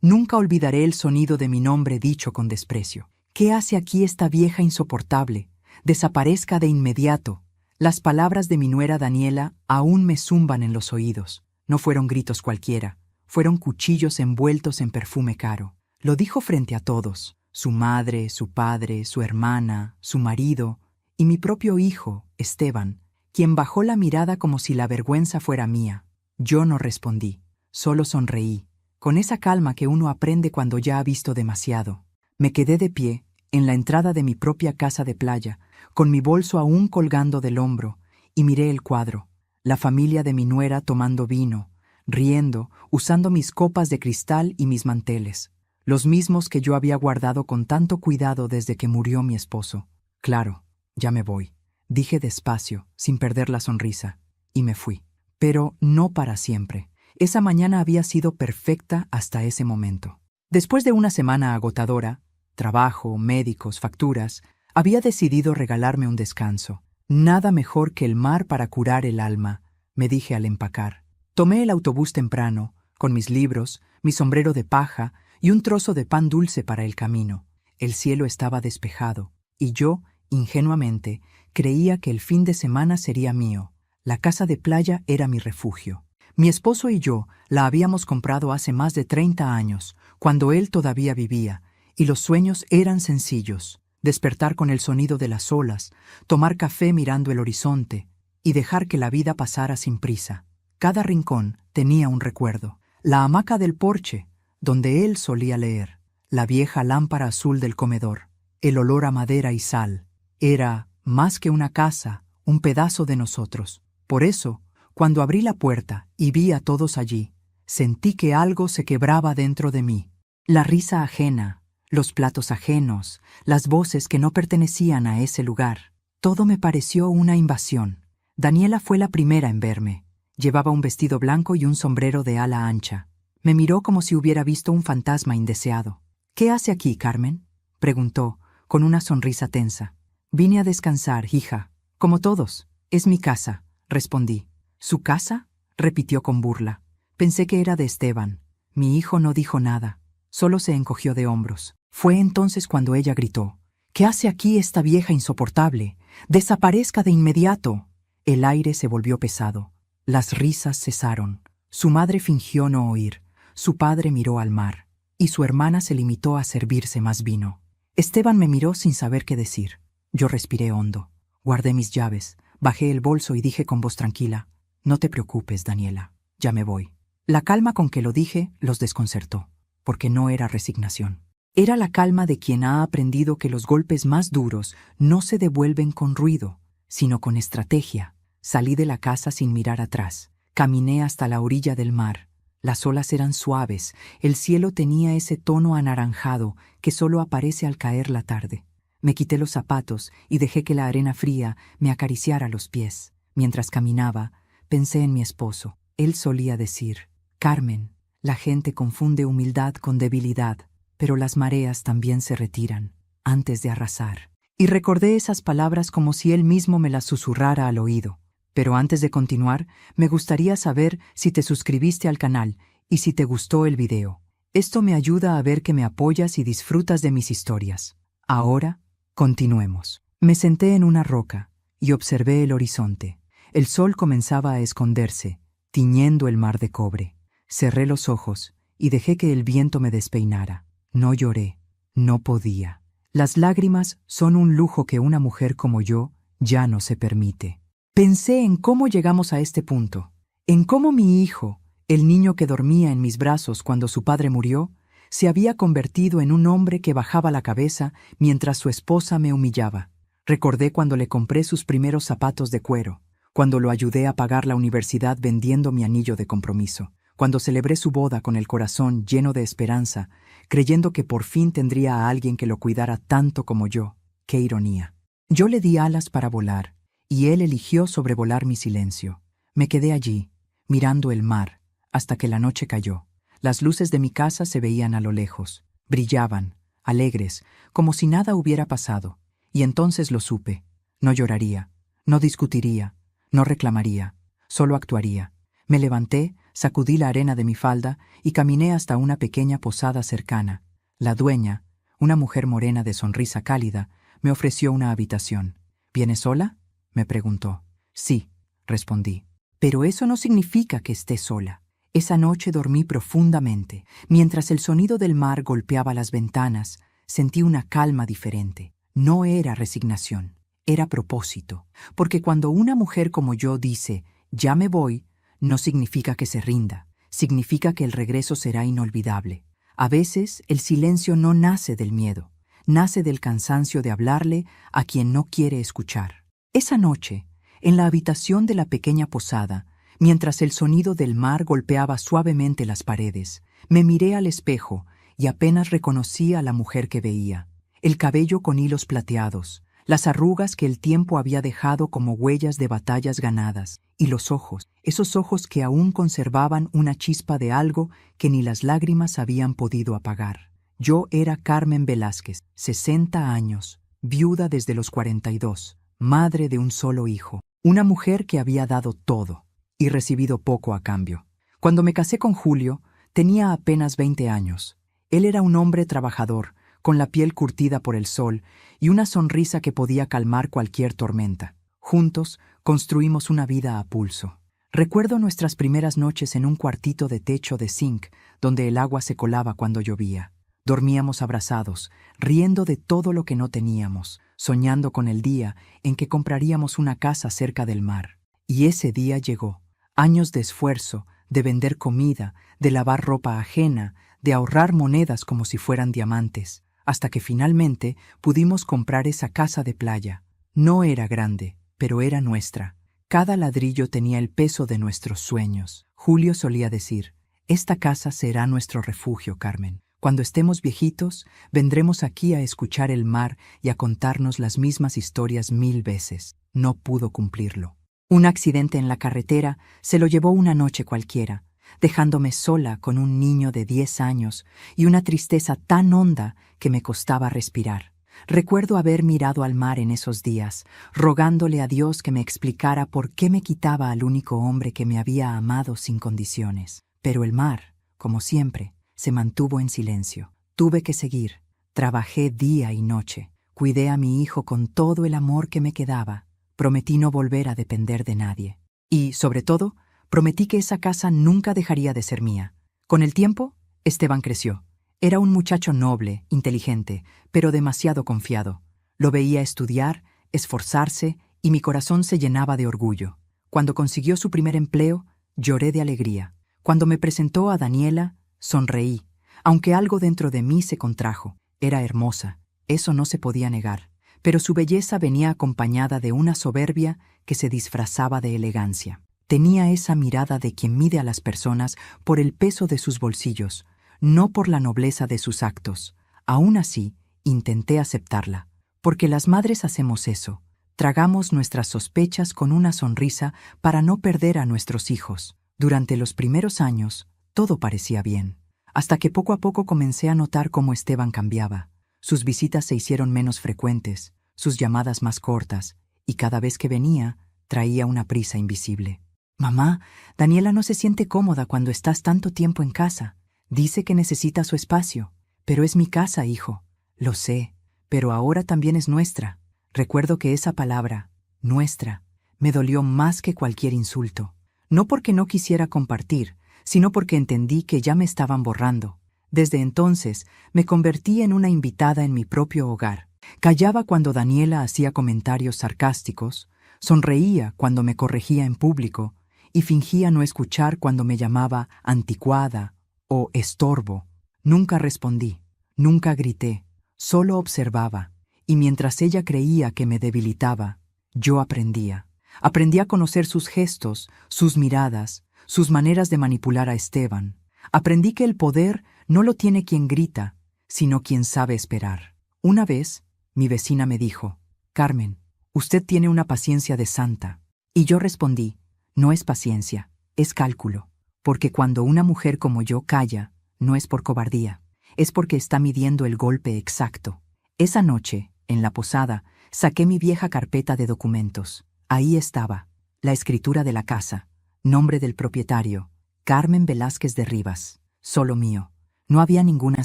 Nunca olvidaré el sonido de mi nombre dicho con desprecio. ¿Qué hace aquí esta vieja insoportable? Desaparezca de inmediato. Las palabras de mi nuera Daniela aún me zumban en los oídos. No fueron gritos cualquiera, fueron cuchillos envueltos en perfume caro. Lo dijo frente a todos, su madre, su padre, su hermana, su marido y mi propio hijo, Esteban, quien bajó la mirada como si la vergüenza fuera mía. Yo no respondí, solo sonreí, con esa calma que uno aprende cuando ya ha visto demasiado. Me quedé de pie, en la entrada de mi propia casa de playa, con mi bolso aún colgando del hombro, y miré el cuadro, la familia de mi nuera tomando vino, riendo, usando mis copas de cristal y mis manteles, los mismos que yo había guardado con tanto cuidado desde que murió mi esposo. Claro, ya me voy, dije despacio, sin perder la sonrisa, y me fui. Pero no para siempre. Esa mañana había sido perfecta hasta ese momento. Después de una semana agotadora, trabajo, médicos, facturas, había decidido regalarme un descanso. Nada mejor que el mar para curar el alma, me dije al empacar. Tomé el autobús temprano, con mis libros, mi sombrero de paja y un trozo de pan dulce para el camino. El cielo estaba despejado, y yo, ingenuamente, creía que el fin de semana sería mío. La casa de playa era mi refugio. Mi esposo y yo la habíamos comprado hace más de 30 años, cuando él todavía vivía, y los sueños eran sencillos: despertar con el sonido de las olas, tomar café mirando el horizonte y dejar que la vida pasara sin prisa. Cada rincón tenía un recuerdo. La hamaca del porche, donde él solía leer, la vieja lámpara azul del comedor, el olor a madera y sal. Era, más que una casa, un pedazo de nosotros. Por eso, cuando abrí la puerta y vi a todos allí, sentí que algo se quebraba dentro de mí. La risa ajena, los platos ajenos, las voces que no pertenecían a ese lugar. Todo me pareció una invasión. Daniela fue la primera en verme. Llevaba un vestido blanco y un sombrero de ala ancha. Me miró como si hubiera visto un fantasma indeseado. «¿Qué hace aquí, Carmen?», preguntó, con una sonrisa tensa. «Vine a descansar, hija. Como todos. Es mi casa», respondí. «¿Su casa?», repitió con burla. Pensé que era de Esteban. Mi hijo no dijo nada, solo se encogió de hombros. Fue entonces cuando ella gritó: «¿Qué hace aquí esta vieja insoportable? ¡Desaparezca de inmediato!». El aire se volvió pesado. Las risas cesaron. Su madre fingió no oír. Su padre miró al mar. Y su hermana se limitó a servirse más vino. Esteban me miró sin saber qué decir. Yo respiré hondo. Guardé mis llaves, bajé el bolso y dije con voz tranquila: «No te preocupes, Daniela, ya me voy». La calma con que lo dije los desconcertó, porque no era resignación. Era la calma de quien ha aprendido que los golpes más duros no se devuelven con ruido, sino con estrategia. Salí de la casa sin mirar atrás. Caminé hasta la orilla del mar. Las olas eran suaves, el cielo tenía ese tono anaranjado que solo aparece al caer la tarde. Me quité los zapatos y dejé que la arena fría me acariciara los pies. Mientras caminaba, pensé en mi esposo. Él solía decir: «Carmen, la gente confunde humildad con debilidad, pero las mareas también se retiran antes de arrasar». Y recordé esas palabras como si él mismo me las susurrara al oído. Pero antes de continuar, me gustaría saber si te suscribiste al canal y si te gustó el video. Esto me ayuda a ver que me apoyas y disfrutas de mis historias. Ahora, continuemos. Me senté en una roca y observé el horizonte. El sol comenzaba a esconderse, tiñendo el mar de cobre. Cerré los ojos y dejé que el viento me despeinara. No lloré, no podía. Las lágrimas son un lujo que una mujer como yo ya no se permite. Pensé en cómo llegamos a este punto, en cómo mi hijo, el niño que dormía en mis brazos cuando su padre murió, se había convertido en un hombre que bajaba la cabeza mientras su esposa me humillaba. Recordé cuando le compré sus primeros zapatos de cuero, cuando lo ayudé a pagar la universidad vendiendo mi anillo de compromiso, cuando celebré su boda con el corazón lleno de esperanza, creyendo que por fin tendría a alguien que lo cuidara tanto como yo. ¡Qué ironía! Yo le di alas para volar, y él eligió sobrevolar mi silencio. Me quedé allí, mirando el mar, hasta que la noche cayó. Las luces de mi casa se veían a lo lejos. Brillaban, alegres, como si nada hubiera pasado. Y entonces lo supe. No lloraría, no discutiría, no reclamaría, solo actuaría. Me levanté, Sacudí la arena de mi falda y caminé hasta una pequeña posada cercana. La dueña, una mujer morena de sonrisa cálida, me ofreció una habitación. ¿Vienes sola?, me preguntó. Sí, respondí. Pero eso no significa que esté sola. Esa noche dormí profundamente. Mientras el sonido del mar golpeaba las ventanas, sentí una calma diferente. No era resignación, era propósito. Porque cuando una mujer como yo dice, ya me voy, no significa que se rinda. Significa que el regreso será inolvidable. A veces el silencio no nace del miedo, nace del cansancio de hablarle a quien no quiere escuchar. Esa noche, en la habitación de la pequeña posada, mientras el sonido del mar golpeaba suavemente las paredes, me miré al espejo y apenas reconocí a la mujer que veía. El cabello con hilos plateados, las arrugas que el tiempo había dejado como huellas de batallas ganadas, y los ojos, esos ojos que aún conservaban una chispa de algo que ni las lágrimas habían podido apagar. Yo era Carmen Velázquez, 60 años, viuda desde los 42, madre de un solo hijo, una mujer que había dado todo y recibido poco a cambio. Cuando me casé con Julio, tenía apenas 20 años. Él era un hombre trabajador, con la piel curtida por el sol y una sonrisa que podía calmar cualquier tormenta. Juntos construimos una vida a pulso. Recuerdo nuestras primeras noches en un cuartito de techo de zinc, donde el agua se colaba cuando llovía. Dormíamos abrazados, riendo de todo lo que no teníamos, soñando con el día en que compraríamos una casa cerca del mar. Y ese día llegó. Años de esfuerzo, de vender comida, de lavar ropa ajena, de ahorrar monedas como si fueran diamantes, hasta que finalmente pudimos comprar esa casa de playa. No era grande, pero era nuestra. Cada ladrillo tenía el peso de nuestros sueños. Julio solía decir, esta casa será nuestro refugio, Carmen. Cuando estemos viejitos, vendremos aquí a escuchar el mar y a contarnos las mismas historias 1000 veces. No pudo cumplirlo. Un accidente en la carretera se lo llevó una noche cualquiera, dejándome sola con un niño de 10 años y una tristeza tan honda que me costaba respirar. Recuerdo haber mirado al mar en esos días, rogándole a Dios que me explicara por qué me quitaba al único hombre que me había amado sin condiciones. Pero el mar, como siempre, se mantuvo en silencio. Tuve que seguir. Trabajé día y noche. Cuidé a mi hijo con todo el amor que me quedaba. Prometí no volver a depender de nadie. Y, sobre todo, prometí que esa casa nunca dejaría de ser mía. Con el tiempo, Esteban creció. Era un muchacho noble, inteligente, pero demasiado confiado. Lo veía estudiar, esforzarse, y mi corazón se llenaba de orgullo. Cuando consiguió su primer empleo, lloré de alegría. Cuando me presentó a Daniela, sonreí, aunque algo dentro de mí se contrajo. Era hermosa, eso no se podía negar, pero su belleza venía acompañada de una soberbia que se disfrazaba de elegancia. Tenía esa mirada de quien mide a las personas por el peso de sus bolsillos, no por la nobleza de sus actos. Aún así, intenté aceptarla, porque las madres hacemos eso. Tragamos nuestras sospechas con una sonrisa para no perder a nuestros hijos. Durante los primeros años, todo parecía bien, hasta que poco a poco comencé a notar cómo Esteban cambiaba. Sus visitas se hicieron menos frecuentes, sus llamadas más cortas, y cada vez que venía, traía una prisa invisible. «Mamá, Daniela no se siente cómoda cuando estás tanto tiempo en casa. Dice que necesita su espacio. Pero es mi casa, hijo». «Lo sé, pero ahora también es nuestra». Recuerdo que esa palabra, nuestra, me dolió más que cualquier insulto. No porque no quisiera compartir, sino porque entendí que ya me estaban borrando. Desde entonces, me convertí en una invitada en mi propio hogar. Callaba cuando Daniela hacía comentarios sarcásticos, sonreía cuando me corregía en público y fingía no escuchar cuando me llamaba anticuada o estorbo. Nunca respondí, nunca grité, solo observaba, y mientras ella creía que me debilitaba, yo aprendía. Aprendí a conocer sus gestos, sus miradas, sus maneras de manipular a Esteban. Aprendí que el poder no lo tiene quien grita, sino quien sabe esperar. Una vez, mi vecina me dijo, «Carmen, usted tiene una paciencia de santa». Y yo respondí, «No es paciencia, es cálculo, porque cuando una mujer como yo calla, no es por cobardía, es porque está midiendo el golpe exacto». Esa noche, en la posada, saqué mi vieja carpeta de documentos. Ahí estaba, la escritura de la casa, nombre del propietario, Carmen Velázquez de Rivas, solo mío. No había ninguna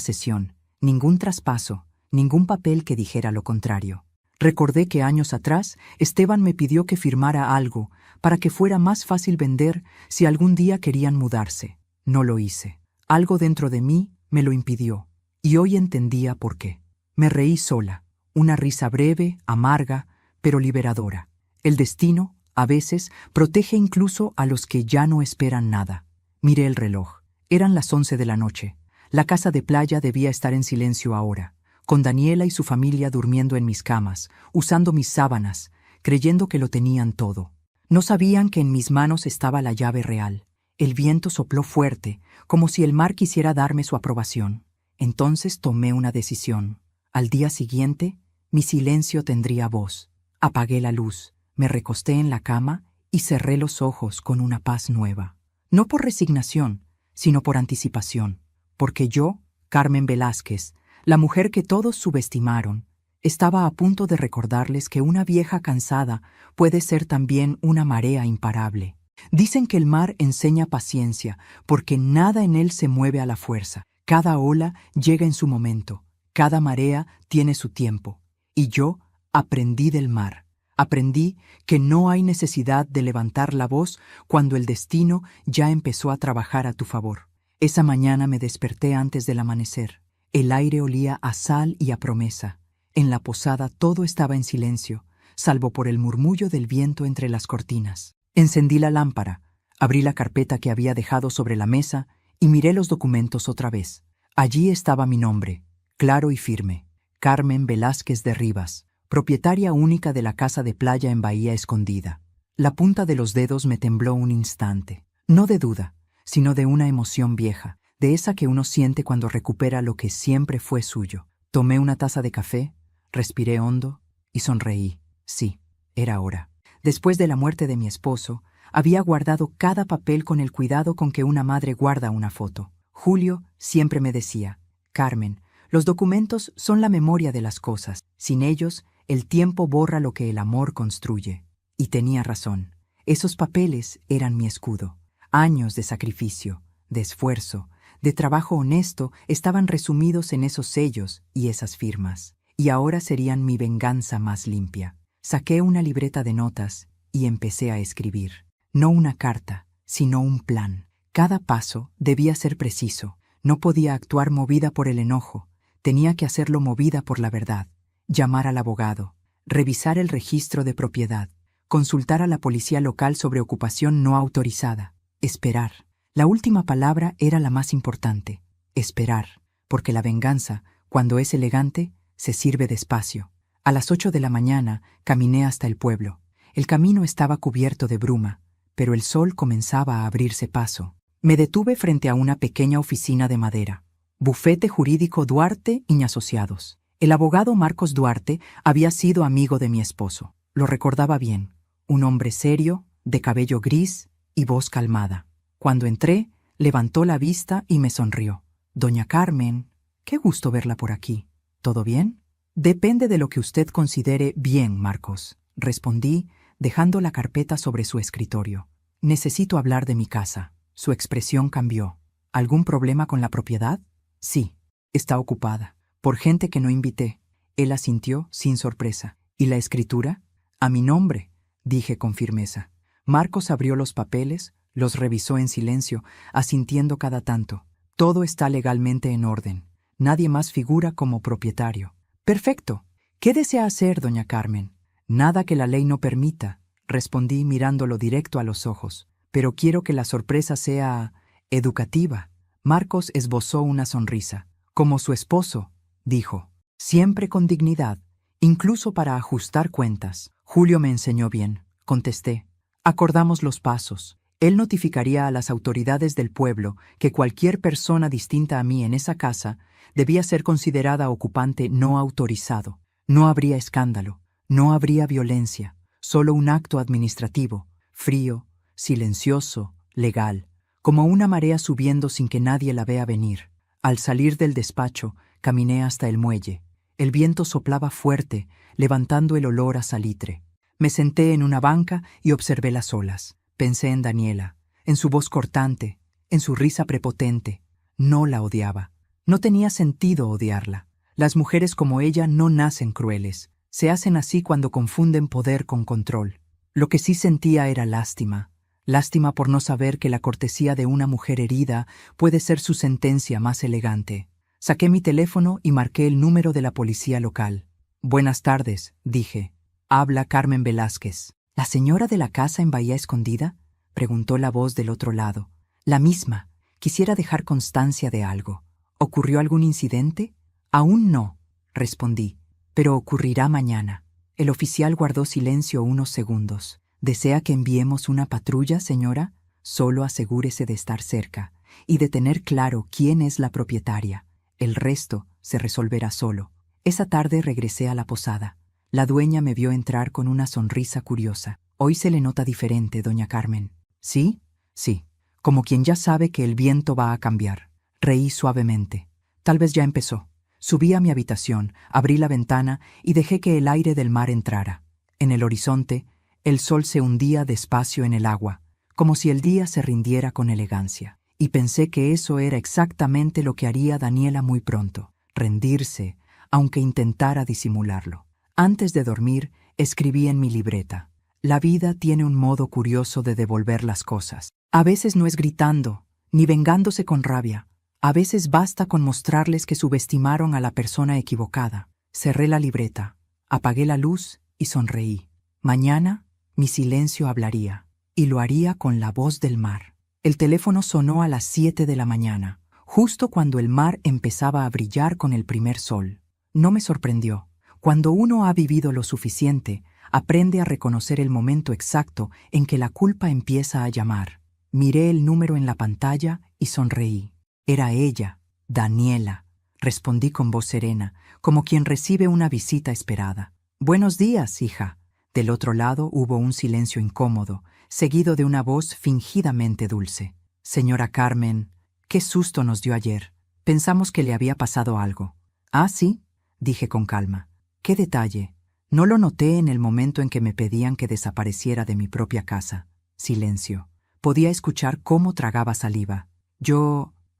cesión, ningún traspaso, ningún papel que dijera lo contrario. Recordé que años atrás Esteban me pidió que firmara algo para que fuera más fácil vender si algún día querían mudarse. No lo hice. Algo dentro de mí me lo impidió, y hoy entendía por qué. Me reí sola, una risa breve, amarga, pero liberadora. El destino, a veces, protege incluso a los que ya no esperan nada. Miré el reloj. Eran las 11 de la noche. La casa de playa debía estar en silencio ahora, con Daniela y su familia durmiendo en mis camas, usando mis sábanas, creyendo que lo tenían todo. No sabían que en mis manos estaba la llave real. El viento sopló fuerte, como si el mar quisiera darme su aprobación. Entonces tomé una decisión. Al día siguiente, mi silencio tendría voz. Apagué la luz, me recosté en la cama y cerré los ojos con una paz nueva. No por resignación, sino por anticipación. Porque yo, Carmen Velázquez, la mujer que todos subestimaron, estaba a punto de recordarles que una vieja cansada puede ser también una marea imparable. Dicen que el mar enseña paciencia, porque nada en él se mueve a la fuerza. Cada ola llega en su momento, cada marea tiene su tiempo. Y yo aprendí del mar. Aprendí que no hay necesidad de levantar la voz cuando el destino ya empezó a trabajar a tu favor. Esa mañana me desperté antes del amanecer. El aire olía a sal y a promesa. En la posada todo estaba en silencio, salvo por el murmullo del viento entre las cortinas. Encendí la lámpara, abrí la carpeta que había dejado sobre la mesa y miré los documentos otra vez. Allí estaba mi nombre, claro y firme: Carmen Velázquez de Rivas, propietaria única de la casa de playa en Bahía Escondida. La punta de los dedos me tembló un instante, no de duda, sino de una emoción vieja, de esa que uno siente cuando recupera lo que siempre fue suyo. Tomé una taza de café, respiré hondo y sonreí. Sí, era hora. Después de la muerte de mi esposo, había guardado cada papel con el cuidado con que una madre guarda una foto. Julio siempre me decía: Carmen, los documentos son la memoria de las cosas. Sin ellos, el tiempo borra lo que el amor construye. Y tenía razón. Esos papeles eran mi escudo. Años de sacrificio, de esfuerzo, de trabajo honesto estaban resumidos en esos sellos y esas firmas. Y ahora serían mi venganza más limpia. Saqué una libreta de notas y empecé a escribir. No una carta, sino un plan. Cada paso debía ser preciso. No podía actuar movida por el enojo. Tenía que hacerlo movida por la verdad. Llamar al abogado, revisar el registro de propiedad, consultar a la policía local sobre ocupación no autorizada, esperar. La última palabra era la más importante: esperar, porque la venganza, cuando es elegante, se sirve despacio. A las 8 de la mañana caminé hasta el pueblo. El camino estaba cubierto de bruma, pero el sol comenzaba a abrirse paso. Me detuve frente a una pequeña oficina de madera. Bufete Jurídico Duarte y Asociados. El abogado Marcos Duarte había sido amigo de mi esposo. Lo recordaba bien. Un hombre serio, de cabello gris y voz calmada. Cuando entré, levantó la vista y me sonrió. Doña Carmen, qué gusto verla por aquí. ¿Todo bien? Depende de lo que usted considere bien, Marcos, respondí, dejando la carpeta sobre su escritorio. Necesito hablar de mi casa. Su expresión cambió. ¿Algún problema con la propiedad? Sí, está ocupada. Por gente que no invité. Él asintió sin sorpresa. ¿Y la escritura? A mi nombre, dije con firmeza. Marcos abrió los papeles, los revisó en silencio, asintiendo cada tanto. Todo está legalmente en orden. Nadie más figura como propietario. Perfecto. ¿Qué desea hacer, doña Carmen? Nada que la ley no permita, respondí mirándolo directo a los ojos. Pero quiero que la sorpresa sea educativa. Marcos esbozó una sonrisa. Como su esposo, dijo, siempre con dignidad, incluso para ajustar cuentas. Julio me enseñó bien, contesté. Acordamos los pasos. Él notificaría a las autoridades del pueblo que cualquier persona distinta a mí en esa casa debía ser considerada ocupante no autorizado. No habría escándalo, no habría violencia, solo un acto administrativo, frío, silencioso, legal, como una marea subiendo sin que nadie la vea venir. Al salir del despacho, caminé hasta el muelle. El viento soplaba fuerte, levantando el olor a salitre. Me senté en una banca y observé las olas. Pensé en Daniela, en su voz cortante, en su risa prepotente. No la odiaba. No tenía sentido odiarla. Las mujeres como ella no nacen crueles. Se hacen así cuando confunden poder con control. Lo que sí sentía era lástima. Lástima por no saber que la cortesía de una mujer herida puede ser su sentencia más elegante. Saqué mi teléfono y marqué el número de la policía local. «Buenas tardes», dije. «Habla Carmen Velázquez». «¿La señora de la casa en Bahía Escondida?», preguntó la voz del otro lado. «La misma. Quisiera dejar constancia de algo. ¿Ocurrió algún incidente?» «Aún no», respondí, «pero ocurrirá mañana». El oficial guardó silencio unos segundos. «¿Desea que enviemos una patrulla, señora? Solo asegúrese de estar cerca y de tener claro quién es la propietaria. El resto se resolverá solo». Esa tarde regresé a la posada. La dueña me vio entrar con una sonrisa curiosa. «Hoy se le nota diferente, doña Carmen». «¿Sí?» «Sí, como quien ya sabe que el viento va a cambiar». Reí suavemente. Tal vez ya empezó. Subí a mi habitación, abrí la ventana y dejé que el aire del mar entrara. En el horizonte, el sol se hundía despacio en el agua, como si el día se rindiera con elegancia. Y pensé que eso era exactamente lo que haría Daniela muy pronto, rendirse, aunque intentara disimularlo. Antes de dormir, escribí en mi libreta: «La vida tiene un modo curioso de devolver las cosas. A veces no es gritando, ni vengándose con rabia. A veces basta con mostrarles que subestimaron a la persona equivocada». Cerré la libreta, apagué la luz y sonreí. Mañana mi silencio hablaría, y lo haría con la voz del mar. El teléfono sonó a las 7 de la mañana, justo cuando el mar empezaba a brillar con el primer sol. No me sorprendió. Cuando uno ha vivido lo suficiente, aprende a reconocer el momento exacto en que la culpa empieza a llamar. Miré el número en la pantalla y sonreí. Era ella, Daniela. Respondí con voz serena, como quien recibe una visita esperada. «Buenos días, hija». Del otro lado hubo un silencio incómodo, seguido de una voz fingidamente dulce. «Señora Carmen, qué susto nos dio ayer. Pensamos que le había pasado algo». «Ah, sí», dije con calma. «¿Qué detalle?» No lo noté en el momento en que me pedían que desapareciera de mi propia casa. Silencio. Podía escuchar cómo tragaba saliva.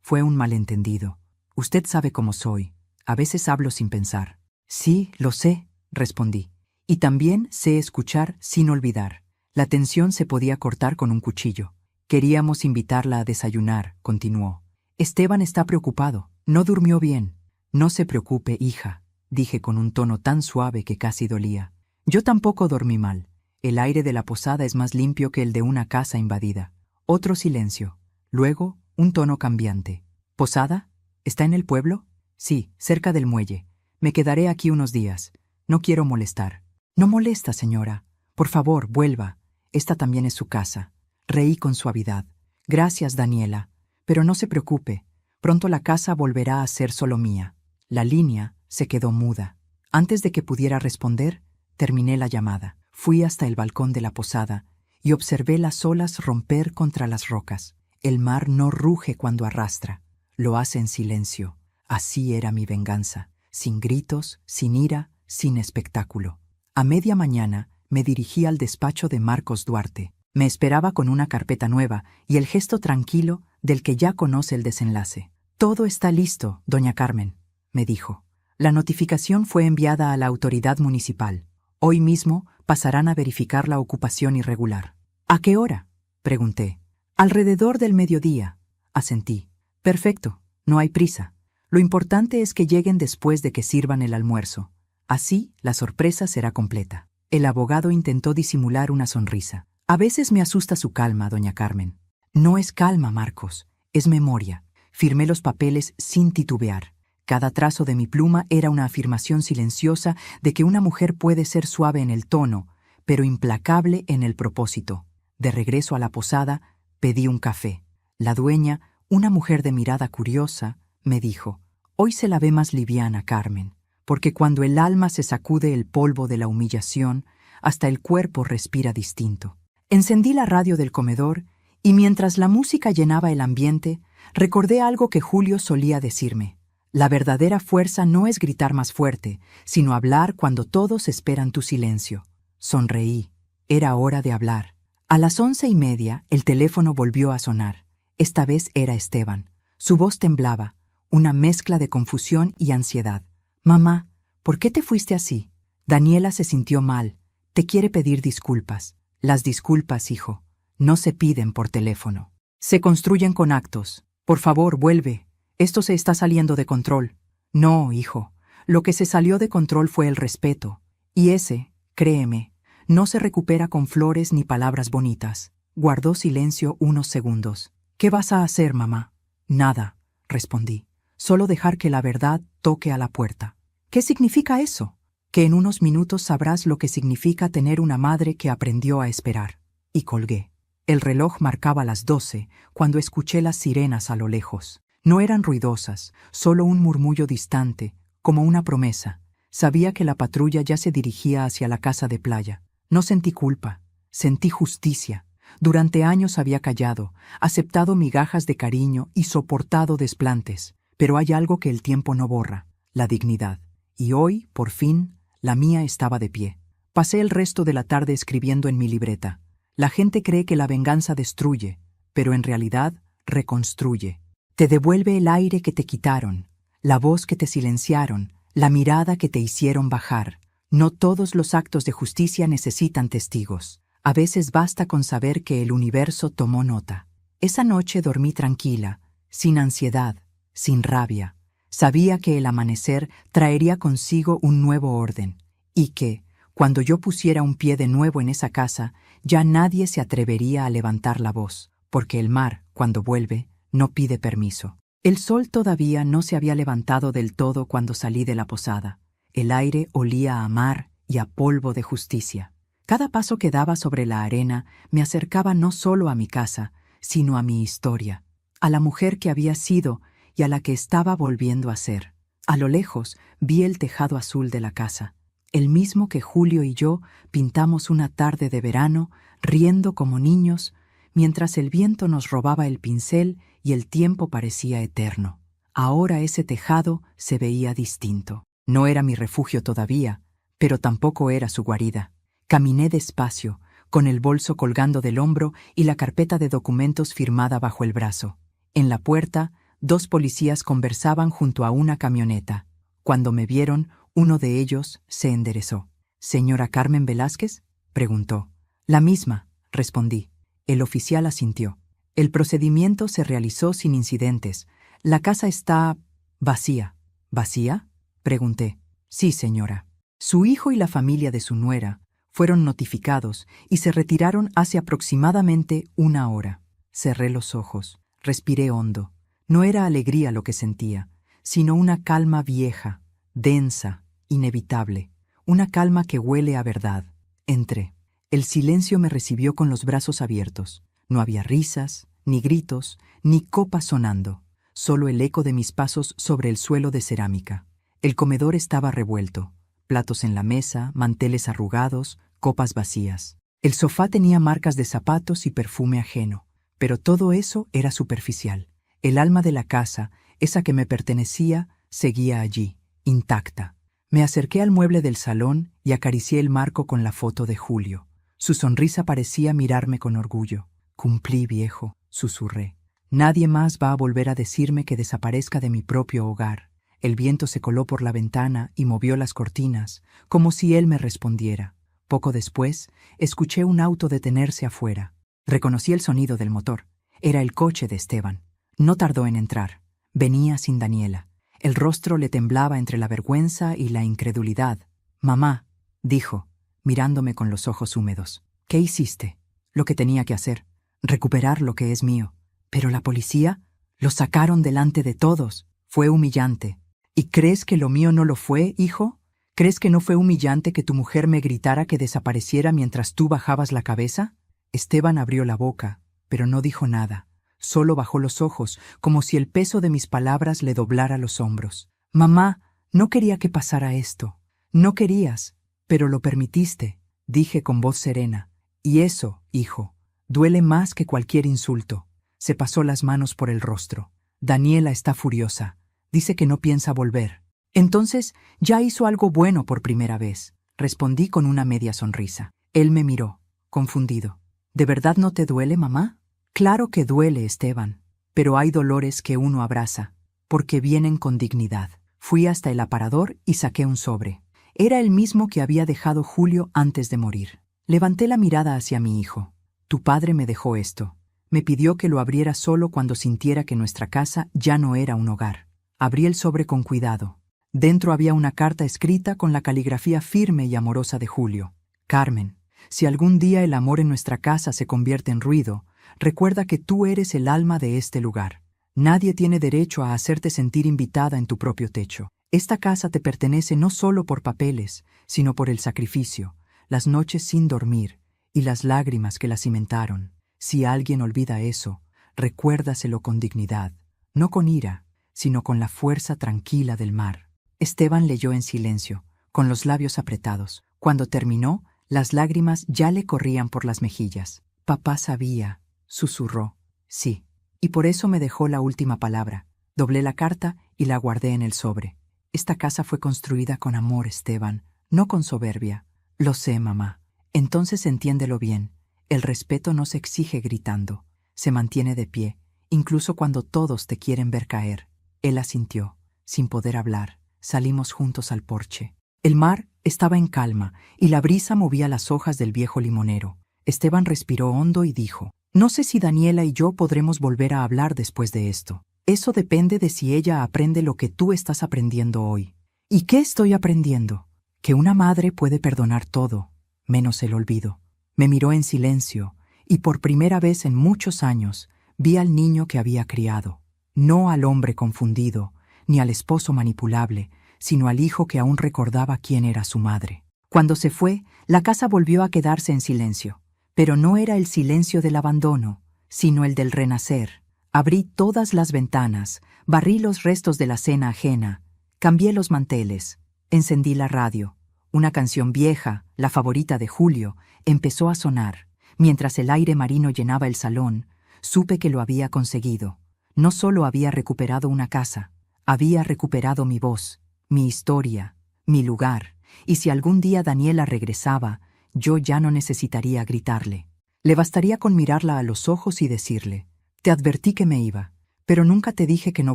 Fue un malentendido. Usted sabe cómo soy. A veces hablo sin pensar». «Sí, lo sé», respondí. «Y también sé escuchar sin olvidar». La tensión se podía cortar con un cuchillo. «Queríamos invitarla a desayunar», continuó. «Esteban está preocupado. No durmió bien». «No se preocupe, hija», dije con un tono tan suave que casi dolía. «Yo tampoco dormí mal. El aire de la posada es más limpio que el de una casa invadida». Otro silencio. Luego, un tono cambiante. «¿Posada? ¿Está en el pueblo?» «Sí, cerca del muelle. Me quedaré aquí unos días. No quiero molestar». «No molesta, señora. Por favor, vuelva. Esta también es su casa». Reí con suavidad. «Gracias, Daniela. Pero no se preocupe. Pronto la casa volverá a ser solo mía». La línea se quedó muda. Antes de que pudiera responder, terminé la llamada. Fui hasta el balcón de la posada y observé las olas romper contra las rocas. El mar no ruge cuando arrastra. Lo hace en silencio. Así era mi venganza. Sin gritos, sin ira, sin espectáculo. A media mañana me dirigí al despacho de Marcos Duarte. Me esperaba con una carpeta nueva y el gesto tranquilo del que ya conoce el desenlace. «Todo está listo, doña Carmen», me dijo. «La notificación fue enviada a la autoridad municipal. Hoy mismo pasarán a verificar la ocupación irregular». «¿A qué hora?», pregunté. «Alrededor del mediodía», asentí. «Perfecto, no hay prisa. Lo importante es que lleguen después de que sirvan el almuerzo. Así, la sorpresa será completa». El abogado intentó disimular una sonrisa. «A veces me asusta su calma, doña Carmen». «No es calma, Marcos, es memoria». Firmé los papeles sin titubear. Cada trazo de mi pluma era una afirmación silenciosa de que una mujer puede ser suave en el tono, pero implacable en el propósito. De regreso a la posada, pedí un café. La dueña, una mujer de mirada curiosa, me dijo: «Hoy se la ve más liviana, Carmen, porque cuando el alma se sacude el polvo de la humillación, hasta el cuerpo respira distinto». Encendí la radio del comedor y mientras la música llenaba el ambiente, recordé algo que Julio solía decirme: «La verdadera fuerza no es gritar más fuerte, sino hablar cuando todos esperan tu silencio». Sonreí. Era hora de hablar. A las 11:30 el teléfono volvió a sonar. Esta vez era Esteban. Su voz temblaba, una mezcla de confusión y ansiedad. «Mamá, ¿por qué te fuiste así?» Daniela se sintió mal. «Te quiere pedir disculpas». «Las disculpas, hijo, no se piden por teléfono. Se construyen con actos. Por favor, vuelve. Esto se está saliendo de control». «No, hijo. Lo que se salió de control fue el respeto. Y ese, créeme, no se recupera con flores ni palabras bonitas». Guardó silencio unos segundos. «¿Qué vas a hacer, mamá?» «Nada», respondí. «Solo dejar que la verdad toque a la puerta». «¿Qué significa eso?» «Que en unos minutos sabrás lo que significa tener una madre que aprendió a esperar». Y colgué. El reloj marcaba las 12 cuando escuché las sirenas a lo lejos. No eran ruidosas, solo un murmullo distante, como una promesa. Sabía que la patrulla ya se dirigía hacia la casa de playa. No sentí culpa, sentí justicia. Durante años había callado, aceptado migajas de cariño y soportado desplantes. Pero hay algo que el tiempo no borra: la dignidad. Y hoy, por fin, la mía estaba de pie. Pasé el resto de la tarde escribiendo en mi libreta. La gente cree que la venganza destruye, pero en realidad reconstruye. Te devuelve el aire que te quitaron, la voz que te silenciaron, la mirada que te hicieron bajar. No todos los actos de justicia necesitan testigos. A veces basta con saber que el universo tomó nota. Esa noche dormí tranquila, sin ansiedad, sin rabia. Sabía que el amanecer traería consigo un nuevo orden, y que, cuando yo pusiera un pie de nuevo en esa casa, ya nadie se atrevería a levantar la voz, porque el mar, cuando vuelve, no pide permiso. El sol todavía no se había levantado del todo cuando salí de la posada. El aire olía a mar y a polvo de justicia. Cada paso que daba sobre la arena me acercaba no solo a mi casa, sino a mi historia, a la mujer que había sido y a la que estaba volviendo a ser. A lo lejos vi el tejado azul de la casa, el mismo que Julio y yo pintamos una tarde de verano, riendo como niños, mientras el viento nos robaba el pincel y el tiempo parecía eterno. Ahora ese tejado se veía distinto. No era mi refugio todavía, pero tampoco era su guarida. Caminé despacio, con el bolso colgando del hombro y la carpeta de documentos firmada bajo el brazo. En la puerta, 2 policías conversaban junto a una camioneta. Cuando me vieron, uno de ellos se enderezó. «¿Señora Carmen Velázquez?», preguntó. «La misma», respondí. El oficial asintió. El procedimiento se realizó sin incidentes. «La casa está vacía». «¿Vacía?», pregunté. «Sí, señora». Su hijo y la familia de su nuera fueron notificados y se retiraron hace aproximadamente 1 hora. Cerré los ojos, respiré hondo. No era alegría lo que sentía, sino una calma vieja, densa, inevitable, una calma que huele a verdad. Entré. El silencio me recibió con los brazos abiertos. No había risas, ni gritos, ni copas sonando, solo el eco de mis pasos sobre el suelo de cerámica. El comedor estaba revuelto, platos en la mesa, manteles arrugados, copas vacías. El sofá tenía marcas de zapatos y perfume ajeno, pero todo eso era superficial. El alma de la casa, esa que me pertenecía, seguía allí, intacta. Me acerqué al mueble del salón y acaricié el marco con la foto de Julio. Su sonrisa parecía mirarme con orgullo. «Cumplí, viejo», susurré. «Nadie más va a volver a decirme que desaparezca de mi propio hogar». El viento se coló por la ventana y movió las cortinas, como si él me respondiera. Poco después, escuché un auto detenerse afuera. Reconocí el sonido del motor. Era el coche de Esteban. No tardó en entrar. Venía sin Daniela. El rostro le temblaba entre la vergüenza y la incredulidad. «Mamá», dijo, mirándome con los ojos húmedos. «¿Qué hiciste?» «Lo que tenía que hacer. Recuperar lo que es mío». «¿Pero la policía?» «Lo sacaron delante de todos». «Fue humillante». «¿Y crees que lo mío no lo fue, hijo? ¿Crees que no fue humillante que tu mujer me gritara que desapareciera mientras tú bajabas la cabeza?» Esteban abrió la boca, pero no dijo nada. Solo bajó los ojos, como si el peso de mis palabras le doblara los hombros. «Mamá, no quería que pasara esto». «No querías, pero lo permitiste», dije con voz serena. «Y eso, hijo, duele más que cualquier insulto». Se pasó las manos por el rostro. «Daniela está furiosa. Dice que no piensa volver». «Entonces, ya hizo algo bueno por primera vez», respondí con una media sonrisa. Él me miró, confundido. «¿De verdad no te duele, mamá?» «Claro que duele, Esteban. pero hay dolores que uno abraza, porque vienen con dignidad. Fui hasta el aparador y saqué un sobre. Era el mismo que había dejado Julio antes de morir. Levanté la mirada hacia mi hijo. Tu padre me dejó esto. Me pidió que lo abriera solo cuando sintiera que nuestra casa ya no era un hogar. Abrí el sobre con cuidado. Dentro había una carta escrita con la caligrafía firme y amorosa de Julio. Carmen, si algún día el amor en nuestra casa se convierte en ruido, recuerda que tú eres el alma de este lugar. Nadie tiene derecho a hacerte sentir invitada en tu propio techo. Esta casa te pertenece no solo por papeles, sino por el sacrificio, las noches sin dormir y las lágrimas que la cimentaron. Si alguien olvida eso, recuérdaselo con dignidad, no con ira, sino con la fuerza tranquila del mar. Esteban leyó en silencio, con los labios apretados. Cuando terminó, las lágrimas ya le corrían por las mejillas. Papá sabía, susurró. Sí, y por eso me dejó la última palabra. Doblé la carta y la guardé en el sobre. Esta casa fue construida con amor, Esteban, no con soberbia. Lo sé, mamá. Entonces entiéndelo bien. El respeto no se exige gritando. Se mantiene de pie, incluso cuando todos te quieren ver caer. Él asintió, sin poder hablar. Salimos juntos al porche. El mar estaba en calma y la brisa movía las hojas del viejo limonero. Esteban respiró hondo y dijo: no sé si Daniela y yo podremos volver a hablar después de esto. Eso depende de si ella aprende lo que tú estás aprendiendo hoy. ¿Y qué estoy aprendiendo? Que una madre puede perdonar todo, menos el olvido. Me miró en silencio y por primera vez en muchos años vi al niño que había criado. No al hombre confundido, ni al esposo manipulable, sino al hijo que aún recordaba quién era su madre. Cuando se fue, la casa volvió a quedarse en silencio. Pero no era el silencio del abandono, sino el del renacer. Abrí todas las ventanas, barrí los restos de la cena ajena, cambié los manteles, encendí la radio. Una canción vieja, la favorita de Julio, empezó a sonar. Mientras el aire marino llenaba el salón, supe que lo había conseguido. No solo había recuperado una casa, había recuperado mi voz, mi historia, mi lugar, y si algún día Daniela regresaba, yo ya no necesitaría gritarle. Le bastaría con mirarla a los ojos y decirle: te advertí que me iba, pero nunca te dije que no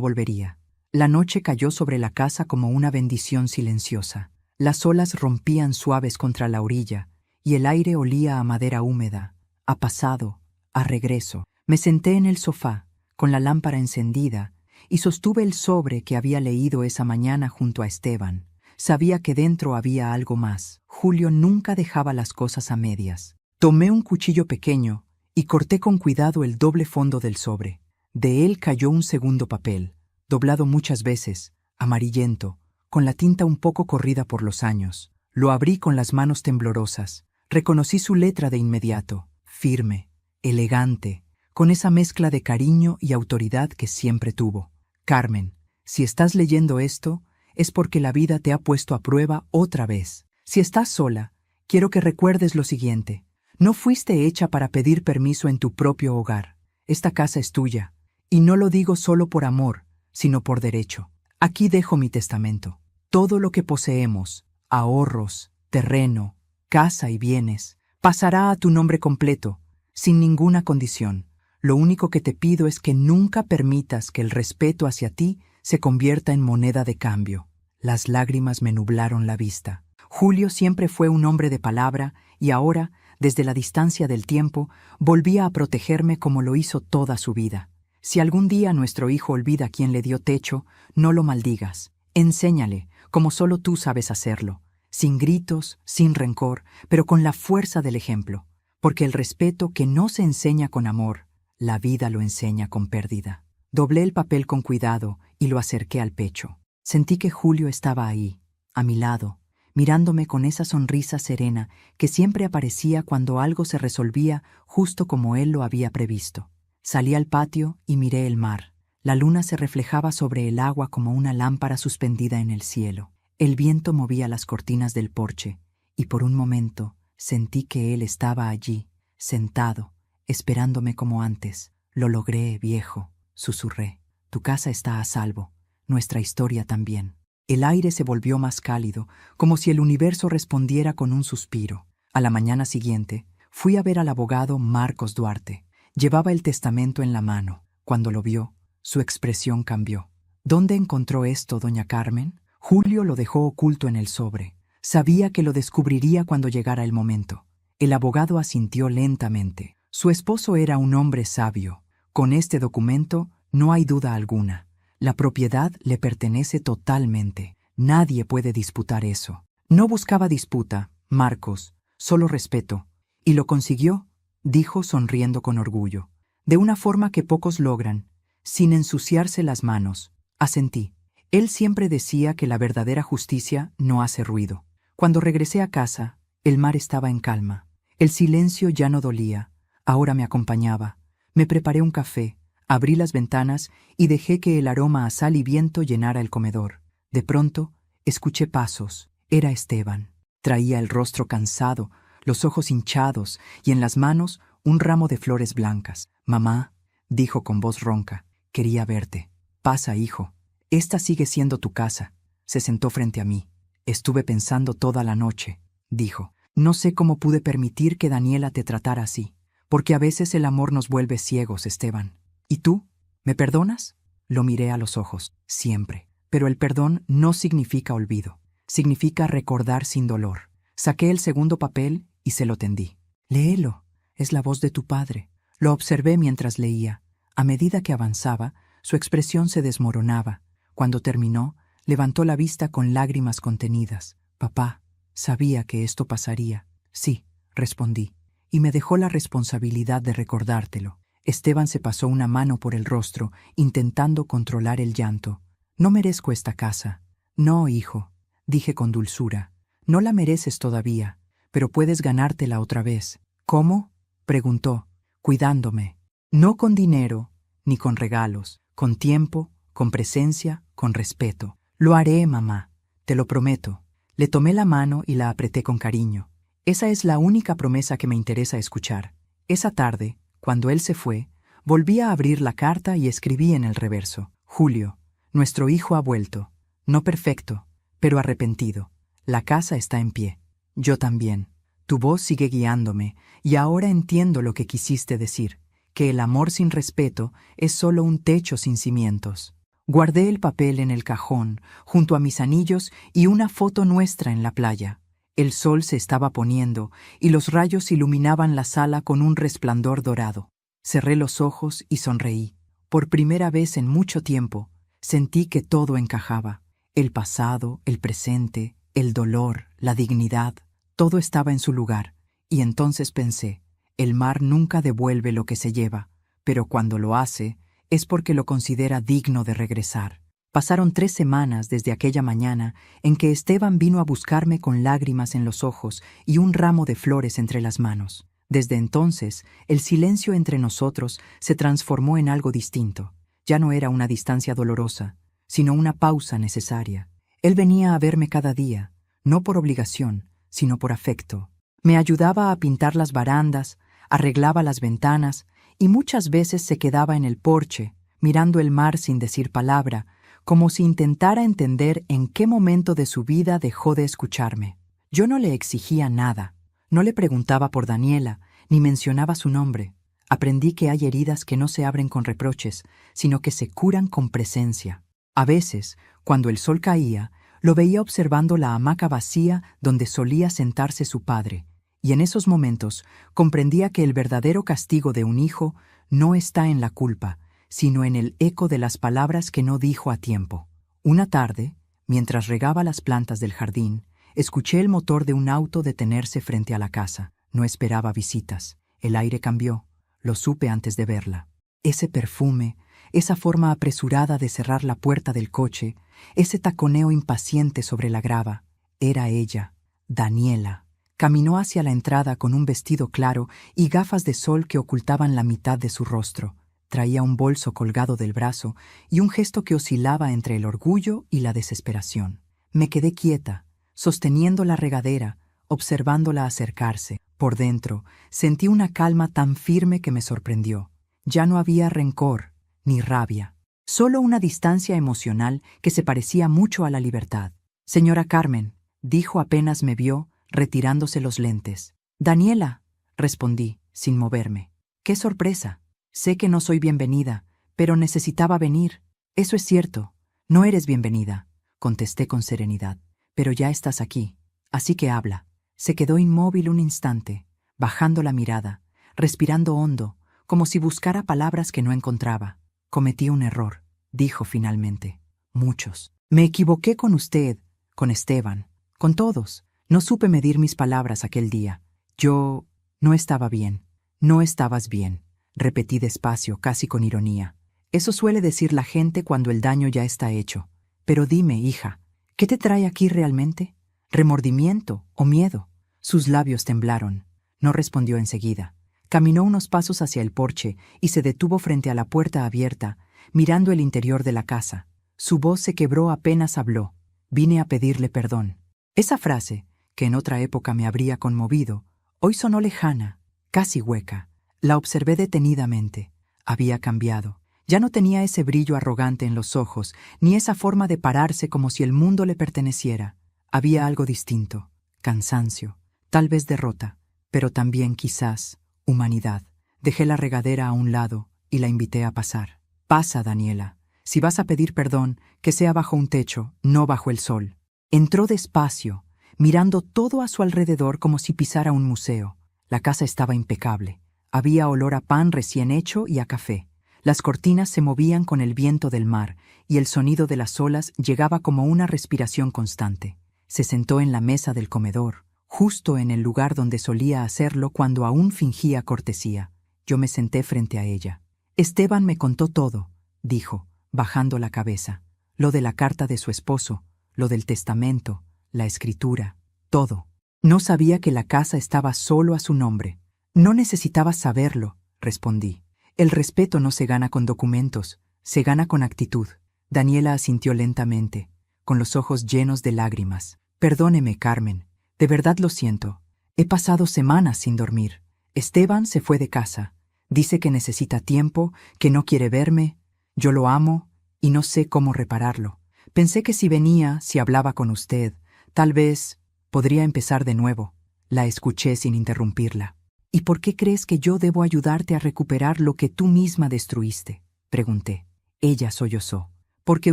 volvería. La noche cayó sobre la casa como una bendición silenciosa. Las olas rompían suaves contra la orilla, y el aire olía a madera húmeda, a pasado, a regreso. Me senté en el sofá, con la lámpara encendida, y sostuve el sobre que había leído esa mañana junto a Esteban. Sabía que dentro había algo más. Julio nunca dejaba las cosas a medias. Tomé un cuchillo pequeño y corté con cuidado el doble fondo del sobre. De él cayó un segundo papel, doblado muchas veces, amarillento, con la tinta un poco corrida por los años. Lo abrí con las manos temblorosas. Reconocí su letra de inmediato, firme, elegante, con esa mezcla de cariño y autoridad que siempre tuvo. Carmen, si estás leyendo esto, es porque la vida te ha puesto a prueba otra vez. Si estás sola, quiero que recuerdes lo siguiente. No fuiste hecha para pedir permiso en tu propio hogar. Esta casa es tuya, y no lo digo solo por amor, sino por derecho. Aquí dejo mi testamento. Todo lo que poseemos, ahorros, terreno, casa y bienes, pasará a tu nombre completo, sin ninguna condición. Lo único que te pido es que nunca permitas que el respeto hacia ti se convierta en moneda de cambio. Las lágrimas me nublaron la vista. Julio siempre fue un hombre de palabra y ahora, desde la distancia del tiempo, volvía a protegerme como lo hizo toda su vida. Si algún día nuestro hijo olvida quién le dio techo, no lo maldigas. Enséñale, como solo tú sabes hacerlo, sin gritos, sin rencor, pero con la fuerza del ejemplo. Porque el respeto que no se enseña con amor, la vida lo enseña con pérdida. Doblé el papel con cuidado y lo acerqué al pecho. Sentí que Julio estaba ahí, a mi lado, mirándome con esa sonrisa serena que siempre aparecía cuando algo se resolvía justo como él lo había previsto. Salí al patio y miré el mar. La luna se reflejaba sobre el agua como una lámpara suspendida en el cielo. El viento movía las cortinas del porche, y por un momento sentí que él estaba allí, sentado, esperándome como antes. Lo logré, viejo, susurré. Tu casa está a salvo, nuestra historia también. El aire se volvió más cálido, como si el universo respondiera con un suspiro. A la mañana siguiente, fui a ver al abogado Marcos Duarte. Llevaba el testamento en la mano. Cuando lo vio, su expresión cambió. ¿Dónde encontró esto, doña Carmen? Julio lo dejó oculto en el sobre. Sabía que lo descubriría cuando llegara el momento. El abogado asintió lentamente. Su esposo era un hombre sabio. Con este documento no hay duda alguna. La propiedad le pertenece totalmente. Nadie puede disputar eso. No buscaba disputa, Marcos, solo respeto. Y lo consiguió, dijo sonriendo con orgullo. De una forma que pocos logran, sin ensuciarse las manos. Asentí. Él siempre decía que la verdadera justicia no hace ruido. Cuando regresé a casa, el mar estaba en calma. El silencio ya no dolía. Ahora me acompañaba. Me preparé un café, abrí las ventanas y dejé que el aroma a sal y viento llenara el comedor. De pronto, escuché pasos. Era Esteban. Traía el rostro cansado, los ojos hinchados y en las manos un ramo de flores blancas. «Mamá», dijo con voz ronca, «quería verte». «Pasa, hijo. Esta sigue siendo tu casa». Se sentó frente a mí. «Estuve pensando toda la noche», dijo. «No sé cómo pude permitir que Daniela te tratara así, porque a veces el amor nos vuelve ciegos, Esteban. ¿Y tú? ¿Me perdonas?». Lo miré a los ojos. «Siempre. Pero el perdón no significa olvido. Significa recordar sin dolor». Saqué el segundo papel y se lo tendí. «Léelo. Es la voz de tu padre». Lo observé mientras leía. A medida que avanzaba, su expresión se desmoronaba. Cuando terminó, levantó la vista con lágrimas contenidas. «Papá, sabía que esto pasaría». «Sí», respondí, y me dejó la responsabilidad de recordártelo. Esteban se pasó una mano por el rostro, intentando controlar el llanto. «No merezco esta casa». «No, hijo», dije con dulzura. «No la mereces todavía, pero puedes ganártela otra vez». «¿Cómo?», preguntó, cuidándome. «No con dinero, ni con regalos, con tiempo, con presencia, con respeto». «Lo haré, mamá, te lo prometo». Le tomé la mano y la apreté con cariño. Esa es la única promesa que me interesa escuchar. Esa tarde, cuando él se fue, volví a abrir la carta y escribí en el reverso: «Julio, nuestro hijo ha vuelto. No perfecto, pero arrepentido. La casa está en pie. Yo también. Tu voz sigue guiándome, y ahora entiendo lo que quisiste decir, que el amor sin respeto es solo un techo sin cimientos». Guardé el papel en el cajón, junto a mis anillos y una foto nuestra en la playa. El sol se estaba poniendo, y los rayos iluminaban la sala con un resplandor dorado. Cerré los ojos y sonreí. Por primera vez en mucho tiempo, sentí que todo encajaba. El pasado, el presente, el dolor, la dignidad, todo estaba en su lugar. Y entonces pensé, el mar nunca devuelve lo que se lleva, pero cuando lo hace, es porque lo considera digno de regresar. Pasaron 3 semanas desde aquella mañana en que Esteban vino a buscarme con lágrimas en los ojos y un ramo de flores entre las manos. Desde entonces, el silencio entre nosotros se transformó en algo distinto. Ya no era una distancia dolorosa, sino una pausa necesaria. Él venía a verme cada día, no por obligación, sino por afecto. Me ayudaba a pintar las barandas, arreglaba las ventanas, y muchas veces se quedaba en el porche, mirando el mar sin decir palabra, como si intentara entender en qué momento de su vida dejó de escucharme. Yo no le exigía nada, no le preguntaba por Daniela, ni mencionaba su nombre. Aprendí que hay heridas que no se abren con reproches, sino que se curan con presencia. A veces, cuando el sol caía, lo veía observando la hamaca vacía donde solía sentarse su padre, y en esos momentos comprendía que el verdadero castigo de un hijo no está en la culpa, sino en el eco de las palabras que no dijo a tiempo. Una tarde, mientras regaba las plantas del jardín, escuché el motor de un auto detenerse frente a la casa. No esperaba visitas. El aire cambió. Lo supe antes de verla. Ese perfume, esa forma apresurada de cerrar la puerta del coche, ese taconeo impaciente sobre la grava, era ella, Daniela. Caminó hacia la entrada con un vestido claro y gafas de sol que ocultaban la mitad de su rostro. Traía un bolso colgado del brazo y un gesto que oscilaba entre el orgullo y la desesperación. Me quedé quieta, sosteniendo la regadera, observándola acercarse. Por dentro, sentí una calma tan firme que me sorprendió. Ya no había rencor ni rabia, solo una distancia emocional que se parecía mucho a la libertad. «Señora Carmen», dijo apenas me vio, retirándose los lentes. «Daniela», respondí, sin moverme. «Qué sorpresa. Sé que no soy bienvenida, Pero necesitaba venir. Eso es cierto. No eres bienvenida, contesté con serenidad. Pero ya estás aquí. Así que habla. Se quedó inmóvil un instante, bajando la mirada, respirando hondo, como si buscara palabras que no encontraba. Cometí un error, dijo finalmente. Muchos. Me equivoqué con usted, con Esteban, con todos. No supe medir mis palabras aquel día. Yo no estaba bien. No estabas bien, repetí despacio, casi con ironía. Eso suele decir la gente cuando el daño ya está hecho. Pero dime, hija, ¿qué te trae aquí realmente? ¿Remordimiento o miedo? Sus labios temblaron. No respondió enseguida. Caminó unos pasos hacia el porche y se detuvo frente a la puerta abierta, mirando el interior de la casa. Su voz se quebró apenas habló. Vine a pedirle perdón. Esa frase, que en otra época me habría conmovido, hoy sonó lejana, casi hueca. La observé detenidamente. Había cambiado. Ya no tenía ese brillo arrogante en los ojos, ni esa forma de pararse como si el mundo le perteneciera. Había algo distinto. Cansancio, tal vez derrota, pero también quizás humanidad. Dejé la regadera a un lado y la invité a pasar. Pasa, Daniela. Si vas a pedir perdón, que sea bajo un techo, no bajo el sol. Entró despacio, mirando todo a su alrededor como si pisara un museo. La casa estaba impecable. Había olor a pan recién hecho y a café. Las cortinas se movían con el viento del mar y el sonido de las olas llegaba como una respiración constante. Se sentó en la mesa del comedor, justo en el lugar donde solía hacerlo cuando aún fingía cortesía. Yo me senté frente a ella. Esteban me contó todo, dijo, bajando la cabeza. Lo de la carta de su esposo, lo del testamento, la escritura, todo. No sabía que la casa estaba solo a su nombre. No necesitabas saberlo, respondí. El respeto no se gana con documentos, se gana con actitud. Daniela asintió lentamente, con los ojos llenos de lágrimas. Perdóneme, Carmen, de verdad lo siento. He pasado semanas sin dormir. Esteban se fue de casa. Dice que necesita tiempo, que no quiere verme. Yo lo amo y no sé cómo repararlo. Pensé que si venía, si hablaba con usted, tal vez podría empezar de nuevo. La escuché sin interrumpirla. ¿Y por qué crees que yo debo ayudarte a recuperar lo que tú misma destruiste? Pregunté. Ella sollozó. Porque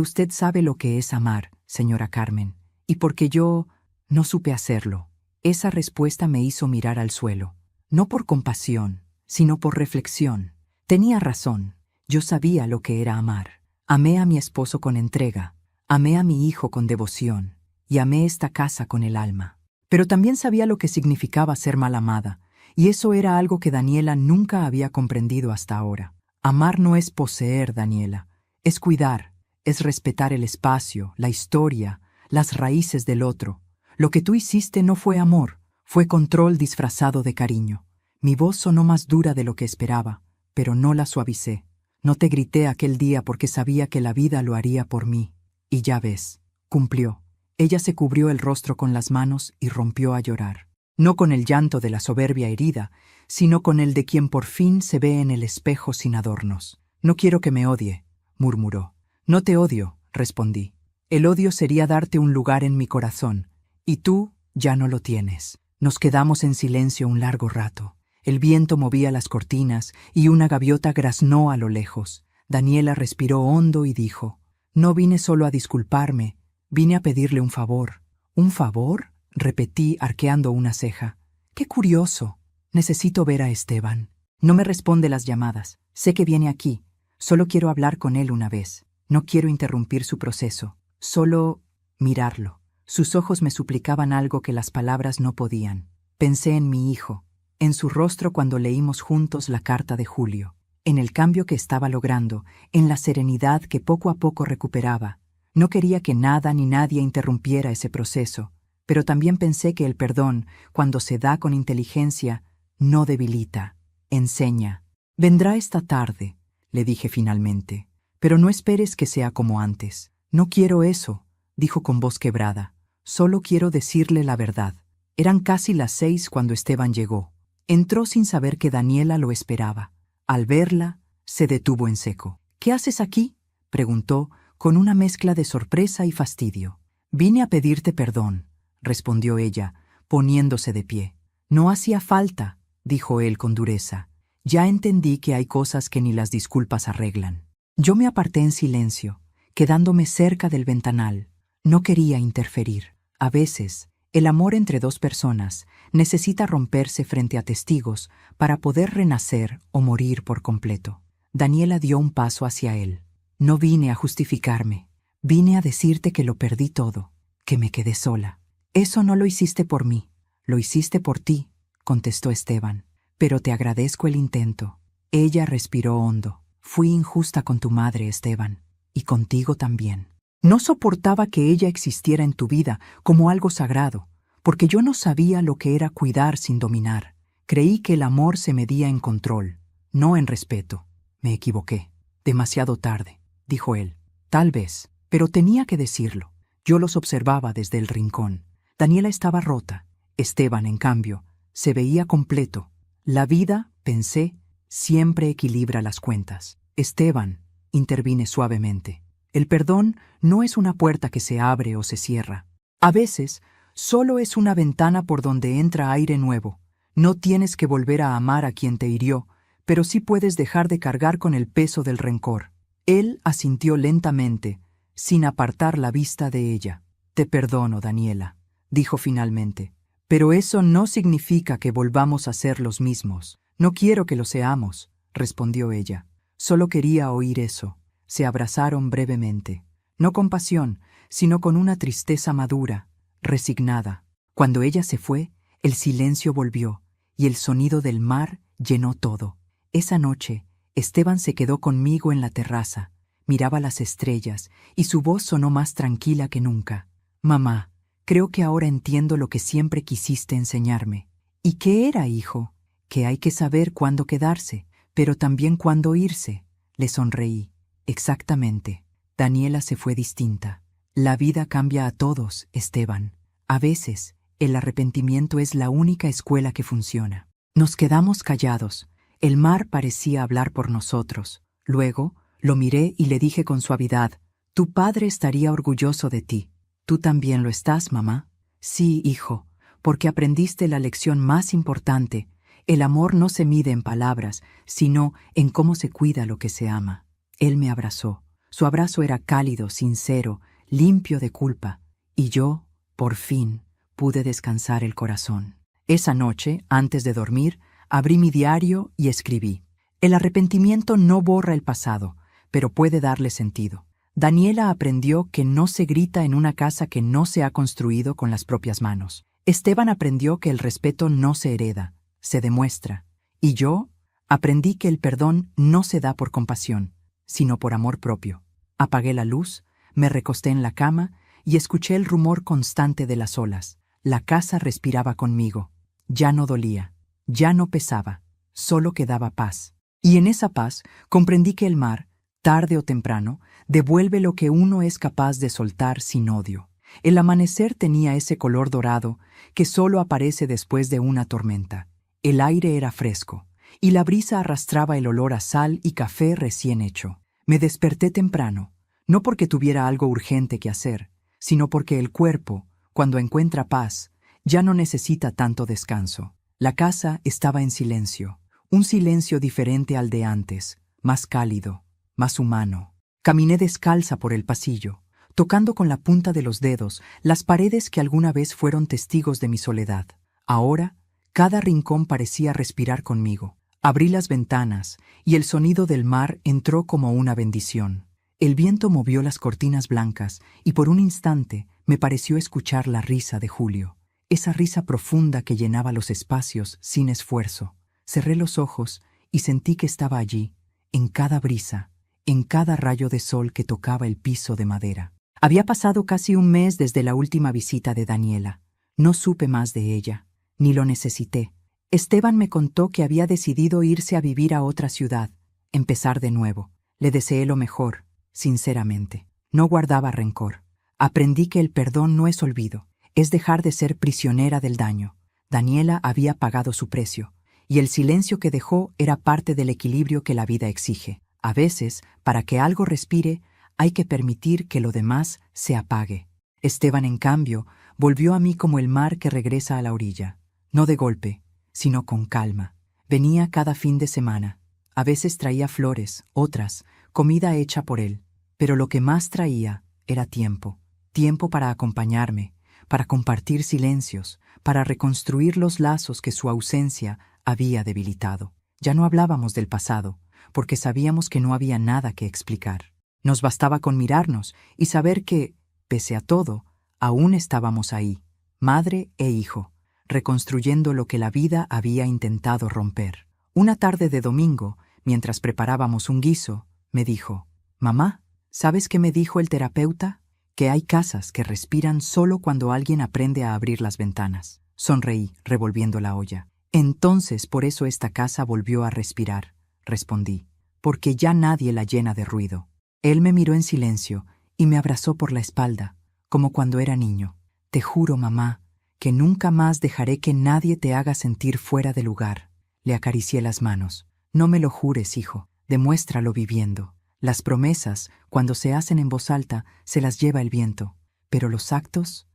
usted sabe lo que es amar, señora Carmen, y porque yo no supe hacerlo. Esa respuesta me hizo mirar al suelo. No por compasión, sino por reflexión. Tenía razón. Yo sabía lo que era amar. Amé a mi esposo con entrega, amé a mi hijo con devoción, y amé esta casa con el alma. Pero también sabía lo que significaba ser mal amada, y eso era algo que Daniela nunca había comprendido hasta ahora. Amar no es poseer, Daniela. Es cuidar, es respetar el espacio, la historia, las raíces del otro. Lo que tú hiciste no fue amor, fue control disfrazado de cariño. Mi voz sonó más dura de lo que esperaba, pero no la suavicé. No te grité aquel día porque sabía que la vida lo haría por mí. Y ya ves, cumplió. Ella se cubrió el rostro con las manos y rompió a llorar. No con el llanto de la soberbia herida, sino con el de quien por fin se ve en el espejo sin adornos. No quiero que me odie, murmuró. No te odio, respondí. El odio sería darte un lugar en mi corazón, y tú ya no lo tienes. Nos quedamos en silencio un largo rato. El viento movía las cortinas y una gaviota graznó a lo lejos. Daniela respiró hondo y dijo, no vine solo a disculparme, vine a pedirle un favor. ¿Un favor? Repetí arqueando una ceja. ¡Qué curioso! Necesito ver a Esteban. No me responde las llamadas. Sé que viene aquí. Solo quiero hablar con él una vez. No quiero interrumpir su proceso. Solo mirarlo. Sus ojos me suplicaban algo que las palabras no podían. Pensé en mi hijo, en su rostro cuando leímos juntos la carta de Julio, en el cambio que estaba logrando, en la serenidad que poco a poco recuperaba. No quería que nada ni nadie interrumpiera ese proceso. Pero también pensé que el perdón, cuando se da con inteligencia, no debilita, enseña. Vendrá esta tarde, le dije finalmente, pero no esperes que sea como antes. No quiero eso, dijo con voz quebrada. Solo quiero decirle la verdad. Eran casi las 6 cuando Esteban llegó. Entró sin saber que Daniela lo esperaba. Al verla, se detuvo en seco. ¿Qué haces aquí?, preguntó, con una mezcla de sorpresa y fastidio. Vine a pedirte perdón, respondió ella, poniéndose de pie. No hacía falta, dijo él con dureza. Ya entendí que hay cosas que ni las disculpas arreglan. Yo me aparté en silencio, quedándome cerca del ventanal. No quería interferir. A veces, el amor entre dos personas necesita romperse frente a testigos para poder renacer o morir por completo. Daniela dio un paso hacia él. No vine a justificarme. Vine a decirte que lo perdí todo, que me quedé sola. Eso no lo hiciste por mí, lo hiciste por ti, contestó Esteban. Pero te agradezco el intento. Ella respiró hondo. Fui injusta con tu madre, Esteban, y contigo también. No soportaba que ella existiera en tu vida como algo sagrado, porque yo no sabía lo que era cuidar sin dominar. Creí que el amor se medía en control, no en respeto. Me equivoqué. Demasiado tarde, dijo él. Tal vez, pero tenía que decirlo. Yo los observaba desde el rincón. Daniela estaba rota. Esteban, en cambio, se veía completo. La vida, pensé, siempre equilibra las cuentas. Esteban, intervine suavemente. El perdón no es una puerta que se abre o se cierra. A veces, solo es una ventana por donde entra aire nuevo. No tienes que volver a amar a quien te hirió, pero sí puedes dejar de cargar con el peso del rencor. Él asintió lentamente, sin apartar la vista de ella. Te perdono, Daniela, dijo finalmente. Pero eso no significa que volvamos a ser los mismos. No quiero que lo seamos, respondió ella. Solo quería oír eso. Se abrazaron brevemente, no con pasión, sino con una tristeza madura, resignada. Cuando ella se fue, el silencio volvió, y el sonido del mar llenó todo. Esa noche, Esteban se quedó conmigo en la terraza, miraba las estrellas, y su voz sonó más tranquila que nunca. Mamá, creo que ahora entiendo lo que siempre quisiste enseñarme. ¿Y qué era, hijo? Que hay que saber cuándo quedarse, pero también cuándo irse. Le sonreí. Exactamente. Daniela se fue distinta. La vida cambia a todos, Esteban. A veces, el arrepentimiento es la única escuela que funciona. Nos quedamos callados. El mar parecía hablar por nosotros. Luego, lo miré y le dije con suavidad, «Tu padre estaría orgulloso de ti. ¿Tú también lo estás, mamá?» «Sí, hijo, porque aprendiste la lección más importante. El amor no se mide en palabras, sino en cómo se cuida lo que se ama». Él me abrazó. Su abrazo era cálido, sincero, limpio de culpa, y yo, por fin, pude descansar el corazón. Esa noche, antes de dormir, abrí mi diario y escribí. El arrepentimiento no borra el pasado, pero puede darle sentido. Daniela aprendió que no se grita en una casa que no se ha construido con las propias manos. Esteban aprendió que el respeto no se hereda, se demuestra. Y yo aprendí que el perdón no se da por compasión, sino por amor propio. Apagué la luz, me recosté en la cama y escuché el rumor constante de las olas. La casa respiraba conmigo. Ya no dolía, ya no pesaba, solo quedaba paz. Y en esa paz comprendí que el mar, tarde o temprano, devuelve lo que uno es capaz de soltar sin odio. El amanecer tenía ese color dorado que solo aparece después de una tormenta. El aire era fresco, y la brisa arrastraba el olor a sal y café recién hecho. Me desperté temprano, no porque tuviera algo urgente que hacer, sino porque el cuerpo, cuando encuentra paz, ya no necesita tanto descanso. La casa estaba en silencio, un silencio diferente al de antes, más cálido, más humano. Caminé descalza por el pasillo, tocando con la punta de los dedos las paredes que alguna vez fueron testigos de mi soledad. Ahora, cada rincón parecía respirar conmigo. Abrí las ventanas y el sonido del mar entró como una bendición. El viento movió las cortinas blancas y por un instante me pareció escuchar la risa de Julio, esa risa profunda que llenaba los espacios sin esfuerzo. Cerré los ojos y sentí que estaba allí, en cada brisa, en cada rayo de sol que tocaba el piso de madera. Había pasado casi un mes desde la última visita de Daniela. No supe más de ella, ni lo necesité. Esteban me contó que había decidido irse a vivir a otra ciudad, empezar de nuevo. Le deseé lo mejor, sinceramente. No guardaba rencor. Aprendí que el perdón no es olvido, es dejar de ser prisionera del daño. Daniela había pagado su precio, y el silencio que dejó era parte del equilibrio que la vida exige. A veces, para que algo respire, hay que permitir que lo demás se apague. Esteban, en cambio, volvió a mí como el mar que regresa a la orilla, no de golpe, sino con calma. Venía cada fin de semana. A veces traía flores, otras, comida hecha por él, pero lo que más traía era tiempo, tiempo para acompañarme, para compartir silencios, para reconstruir los lazos que su ausencia había debilitado. Ya no hablábamos del pasado, porque sabíamos que no había nada que explicar. Nos bastaba con mirarnos y saber que, pese a todo, aún estábamos ahí, madre e hijo, reconstruyendo lo que la vida había intentado romper. Una tarde de domingo, mientras preparábamos un guiso, me dijo: «Mamá, ¿sabes qué me dijo el terapeuta? Que hay casas que respiran solo cuando alguien aprende a abrir las ventanas». Sonreí, revolviendo la olla. «Entonces por eso esta casa volvió a respirar», respondí, «porque ya nadie la llena de ruido». Él me miró en silencio y me abrazó por la espalda, como cuando era niño. «Te juro, mamá, que nunca más dejaré que nadie te haga sentir fuera de lugar». Le acaricié las manos. «No me lo jures, hijo, demuéstralo viviendo. Las promesas, cuando se hacen en voz alta, se las lleva el viento. Pero los actos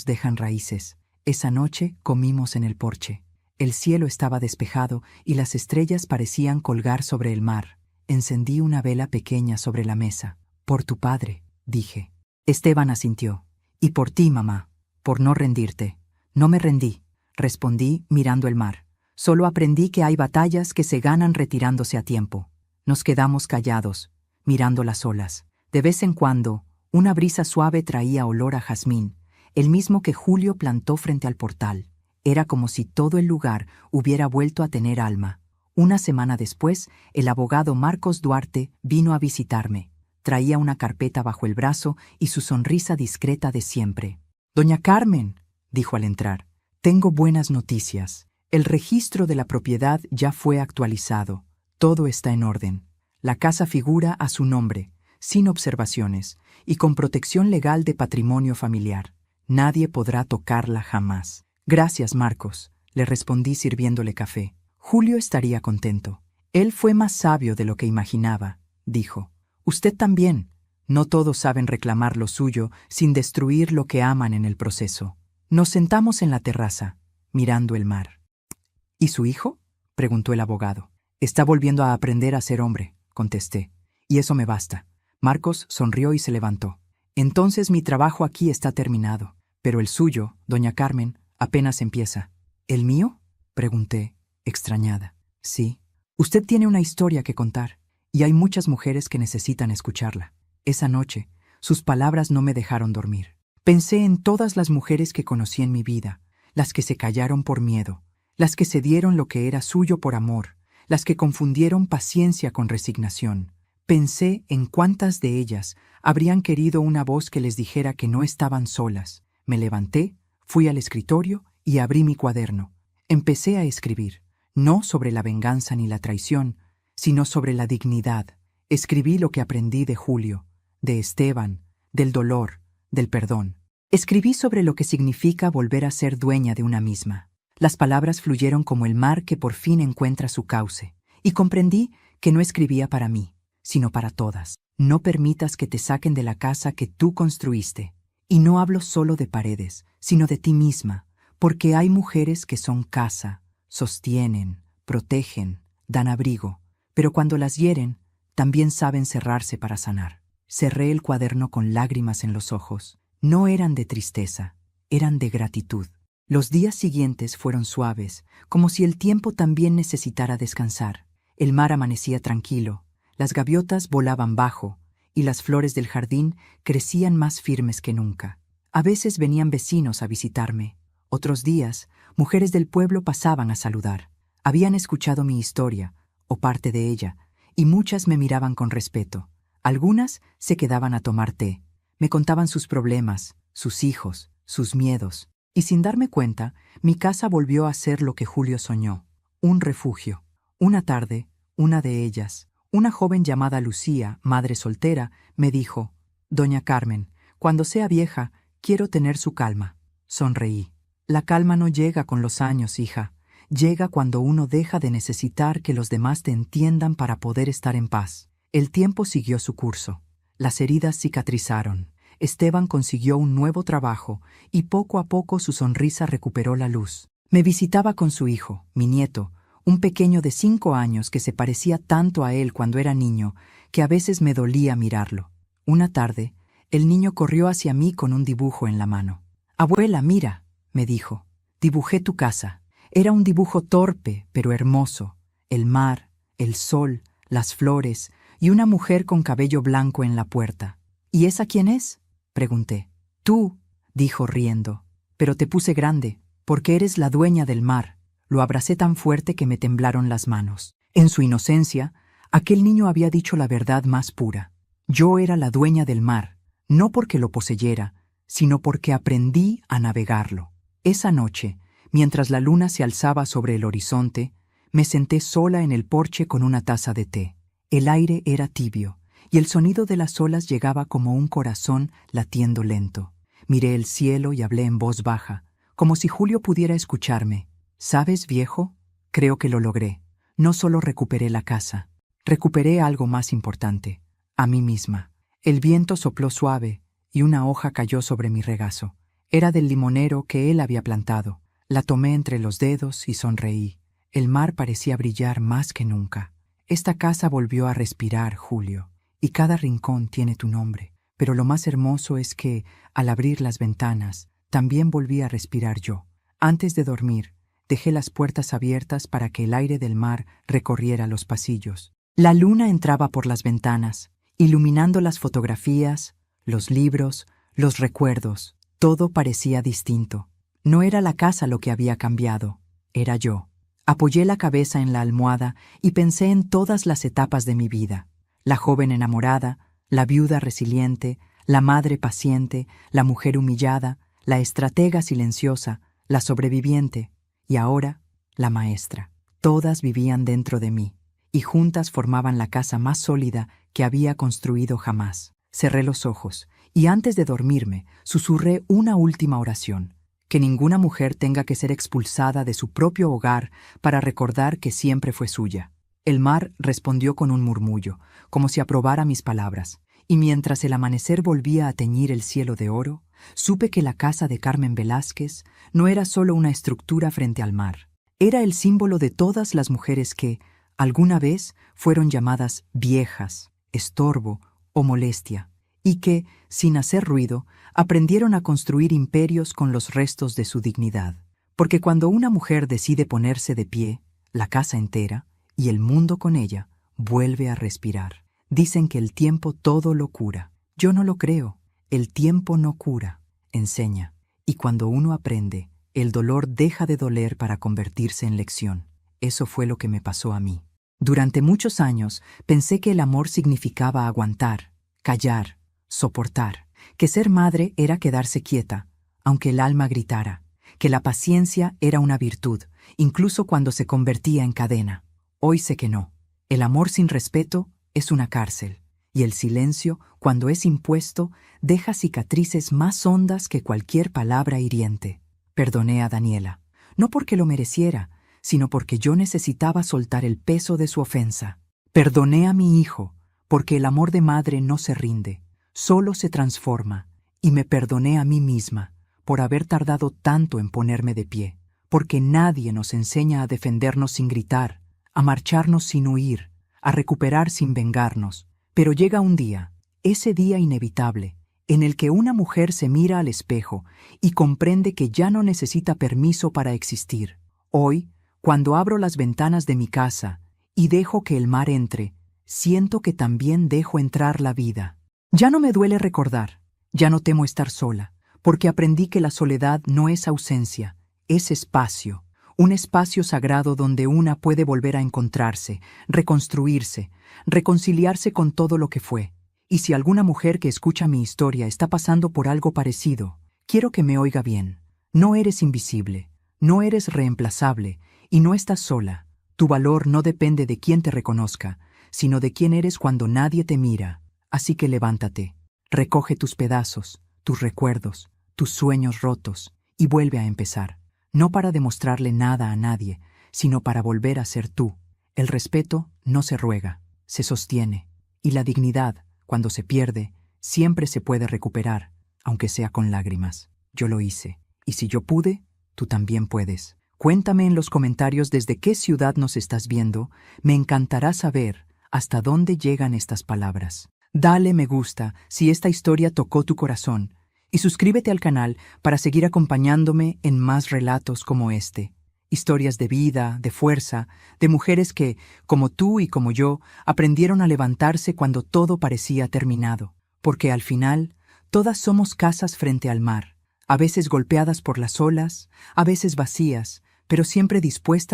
dejan raíces». Esa noche comimos en el porche. El cielo estaba despejado y las estrellas parecían colgar sobre el mar. Encendí una vela pequeña sobre la mesa. «Por tu padre», dije. Esteban asintió. «Y por ti, mamá, por no rendirte». «No me rendí», respondí mirando el mar. «Solo aprendí que hay batallas que se ganan retirándose a tiempo». Nos quedamos callados, mirando las olas. De vez en cuando, una brisa suave traía olor a jazmín, el mismo que Julio plantó frente al portal. Era como si todo el lugar hubiera vuelto a tener alma. Una semana después, el abogado Marcos Duarte vino a visitarme. Traía una carpeta bajo el brazo y su sonrisa discreta de siempre. «Doña Carmen», dijo al entrar, «tengo buenas noticias. El registro de la propiedad ya fue actualizado. Todo está en orden. La casa figura a su nombre, sin observaciones, y con protección legal de patrimonio familiar. Nadie podrá tocarla jamás». «Gracias, Marcos», le respondí sirviéndole café. «Julio estaría contento». «Él fue más sabio de lo que imaginaba», dijo. «Usted también. No todos saben reclamar lo suyo sin destruir lo que aman en el proceso». Nos sentamos en la terraza, mirando el mar. «¿Y su hijo?», preguntó el abogado. «Está volviendo a aprender a ser hombre», contesté. «Y eso me basta». Marcos sonrió y se levantó. «Entonces mi trabajo aquí está terminado. Pero el suyo, doña Carmen, apenas empieza». «¿El mío?», pregunté, extrañada. «Sí. Usted tiene una historia que contar, y hay muchas mujeres que necesitan escucharla». Esa noche, sus palabras no me dejaron dormir. Pensé en todas las mujeres que conocí en mi vida, las que se callaron por miedo, las que cedieron lo que era suyo por amor, las que confundieron paciencia con resignación. Pensé en cuántas de ellas habrían querido una voz que les dijera que no estaban solas. Me levanté, fui al escritorio y abrí mi cuaderno. Empecé a escribir, no sobre la venganza ni la traición, sino sobre la dignidad. Escribí lo que aprendí de Julio, de Esteban, del dolor, del perdón. Escribí sobre lo que significa volver a ser dueña de una misma. Las palabras fluyeron como el mar que por fin encuentra su cauce, y comprendí que no escribía para mí, sino para todas. No permitas que te saquen de la casa que tú construiste. Y no hablo solo de paredes, sino de ti misma, porque hay mujeres que son casa, sostienen, protegen, dan abrigo, pero cuando las hieren, también saben cerrarse para sanar. Cerré el cuaderno con lágrimas en los ojos. No eran de tristeza, eran de gratitud. Los días siguientes fueron suaves, como si el tiempo también necesitara descansar. El mar amanecía tranquilo, las gaviotas volaban bajo, y las flores del jardín crecían más firmes que nunca. A veces venían vecinos a visitarme. Otros días, mujeres del pueblo pasaban a saludar. Habían escuchado mi historia, o parte de ella, y muchas me miraban con respeto. Algunas se quedaban a tomar té. Me contaban sus problemas, sus hijos, sus miedos. Y sin darme cuenta, mi casa volvió a ser lo que Julio soñó, un refugio. Una tarde, una de ellas, una joven llamada Lucía, madre soltera, me dijo: «Doña Carmen, cuando sea vieja, quiero tener su calma». Sonreí. «La calma no llega con los años, hija. Llega cuando uno deja de necesitar que los demás te entiendan para poder estar en paz». El tiempo siguió su curso. Las heridas cicatrizaron. Esteban consiguió un nuevo trabajo y poco a poco su sonrisa recuperó la luz. Me visitaba con su hijo, mi nieto, un pequeño de 5 años que se parecía tanto a él cuando era niño, que a veces me dolía mirarlo. Una tarde, el niño corrió hacia mí con un dibujo en la mano. «Abuela, mira», me dijo, «dibujé tu casa». Era un dibujo torpe, pero hermoso. El mar, el sol, las flores y una mujer con cabello blanco en la puerta. «¿Y esa quién es?», pregunté. «Tú», dijo riendo, «pero te puse grande, porque eres la dueña del mar». Lo abracé tan fuerte que me temblaron las manos. En su inocencia, aquel niño había dicho la verdad más pura. Yo era la dueña del mar, no porque lo poseyera, sino porque aprendí a navegarlo. Esa noche, mientras la luna se alzaba sobre el horizonte, me senté sola en el porche con una taza de té. El aire era tibio, y el sonido de las olas llegaba como un corazón latiendo lento. Miré el cielo y hablé en voz baja, como si Julio pudiera escucharme. «¿Sabes, viejo? Creo que lo logré. No solo recuperé la casa, recuperé algo más importante, a mí misma». El viento sopló suave y una hoja cayó sobre mi regazo. Era del limonero que él había plantado. La tomé entre los dedos y sonreí. El mar parecía brillar más que nunca. Esta casa volvió a respirar, Julio, y cada rincón tiene tu nombre. Pero lo más hermoso es que, al abrir las ventanas, también volví a respirar yo. Antes de dormir, dejé las puertas abiertas para que el aire del mar recorriera los pasillos. La luna entraba por las ventanas, iluminando las fotografías, los libros, los recuerdos. Todo parecía distinto. No era la casa lo que había cambiado, era yo. Apoyé la cabeza en la almohada y pensé en todas las etapas de mi vida. La joven enamorada, la viuda resiliente, la madre paciente, la mujer humillada, la estratega silenciosa, la sobreviviente y ahora la maestra. Todas vivían dentro de mí y juntas formaban la casa más sólida que había construido jamás. Cerré los ojos y antes de dormirme susurré una última oración. Que ninguna mujer tenga que ser expulsada de su propio hogar para recordar que siempre fue suya. El mar respondió con un murmullo, como si aprobara mis palabras, y mientras el amanecer volvía a teñir el cielo de oro, supe que la casa de Carmen Velázquez no era solo una estructura frente al mar. Era el símbolo de todas las mujeres que, alguna vez, fueron llamadas viejas, estorbo o molestia, y que, sin hacer ruido, aprendieron a construir imperios con los restos de su dignidad. Porque cuando una mujer decide ponerse de pie, la casa entera, y el mundo con ella, vuelve a respirar. Dicen que el tiempo todo lo cura. Yo no lo creo. El tiempo no cura, enseña. Y cuando uno aprende, el dolor deja de doler para convertirse en lección. Eso fue lo que me pasó a mí. Durante muchos años pensé que el amor significaba aguantar, callar, soportar, que ser madre era quedarse quieta, aunque el alma gritara, que la paciencia era una virtud, incluso cuando se convertía en cadena. Hoy sé que no. El amor sin respeto es una cárcel, y el silencio, cuando es impuesto, deja cicatrices más hondas que cualquier palabra hiriente. Perdoné a Daniela, no porque lo mereciera, sino porque yo necesitaba soltar el peso de su ofensa. Perdoné a mi hijo, porque el amor de madre no se rinde, solo se transforma, y me perdoné a mí misma por haber tardado tanto en ponerme de pie, porque nadie nos enseña a defendernos sin gritar, a marcharnos sin huir, a recuperar sin vengarnos. Pero llega un día, ese día inevitable, en el que una mujer se mira al espejo y comprende que ya no necesita permiso para existir. Hoy, cuando abro las ventanas de mi casa y dejo que el mar entre, siento que también dejo entrar la vida. Ya no me duele recordar, ya no temo estar sola, porque aprendí que la soledad no es ausencia, es espacio, un espacio sagrado donde una puede volver a encontrarse, reconstruirse, reconciliarse con todo lo que fue. Y si alguna mujer que escucha mi historia está pasando por algo parecido, quiero que me oiga bien. No eres invisible, no eres reemplazable y no estás sola. Tu valor no depende de quién te reconozca, sino de quién eres cuando nadie te mira. Así que levántate, recoge tus pedazos, tus recuerdos, tus sueños rotos y vuelve a empezar. No para demostrarle nada a nadie, sino para volver a ser tú. El respeto no se ruega, se sostiene. Y la dignidad, cuando se pierde, siempre se puede recuperar, aunque sea con lágrimas. Yo lo hice. Y si yo pude, tú también puedes. Cuéntame en los comentarios desde qué ciudad nos estás viendo. Me encantará saber, ¿hasta dónde llegan estas palabras? Dale me gusta si esta historia tocó tu corazón y suscríbete al canal para seguir acompañándome en más relatos como este. Historias de vida, de fuerza, de mujeres que, como tú y como yo, aprendieron a levantarse cuando todo parecía terminado. Porque al final, todas somos casas frente al mar, a veces golpeadas por las olas, a veces vacías, pero siempre dispuestas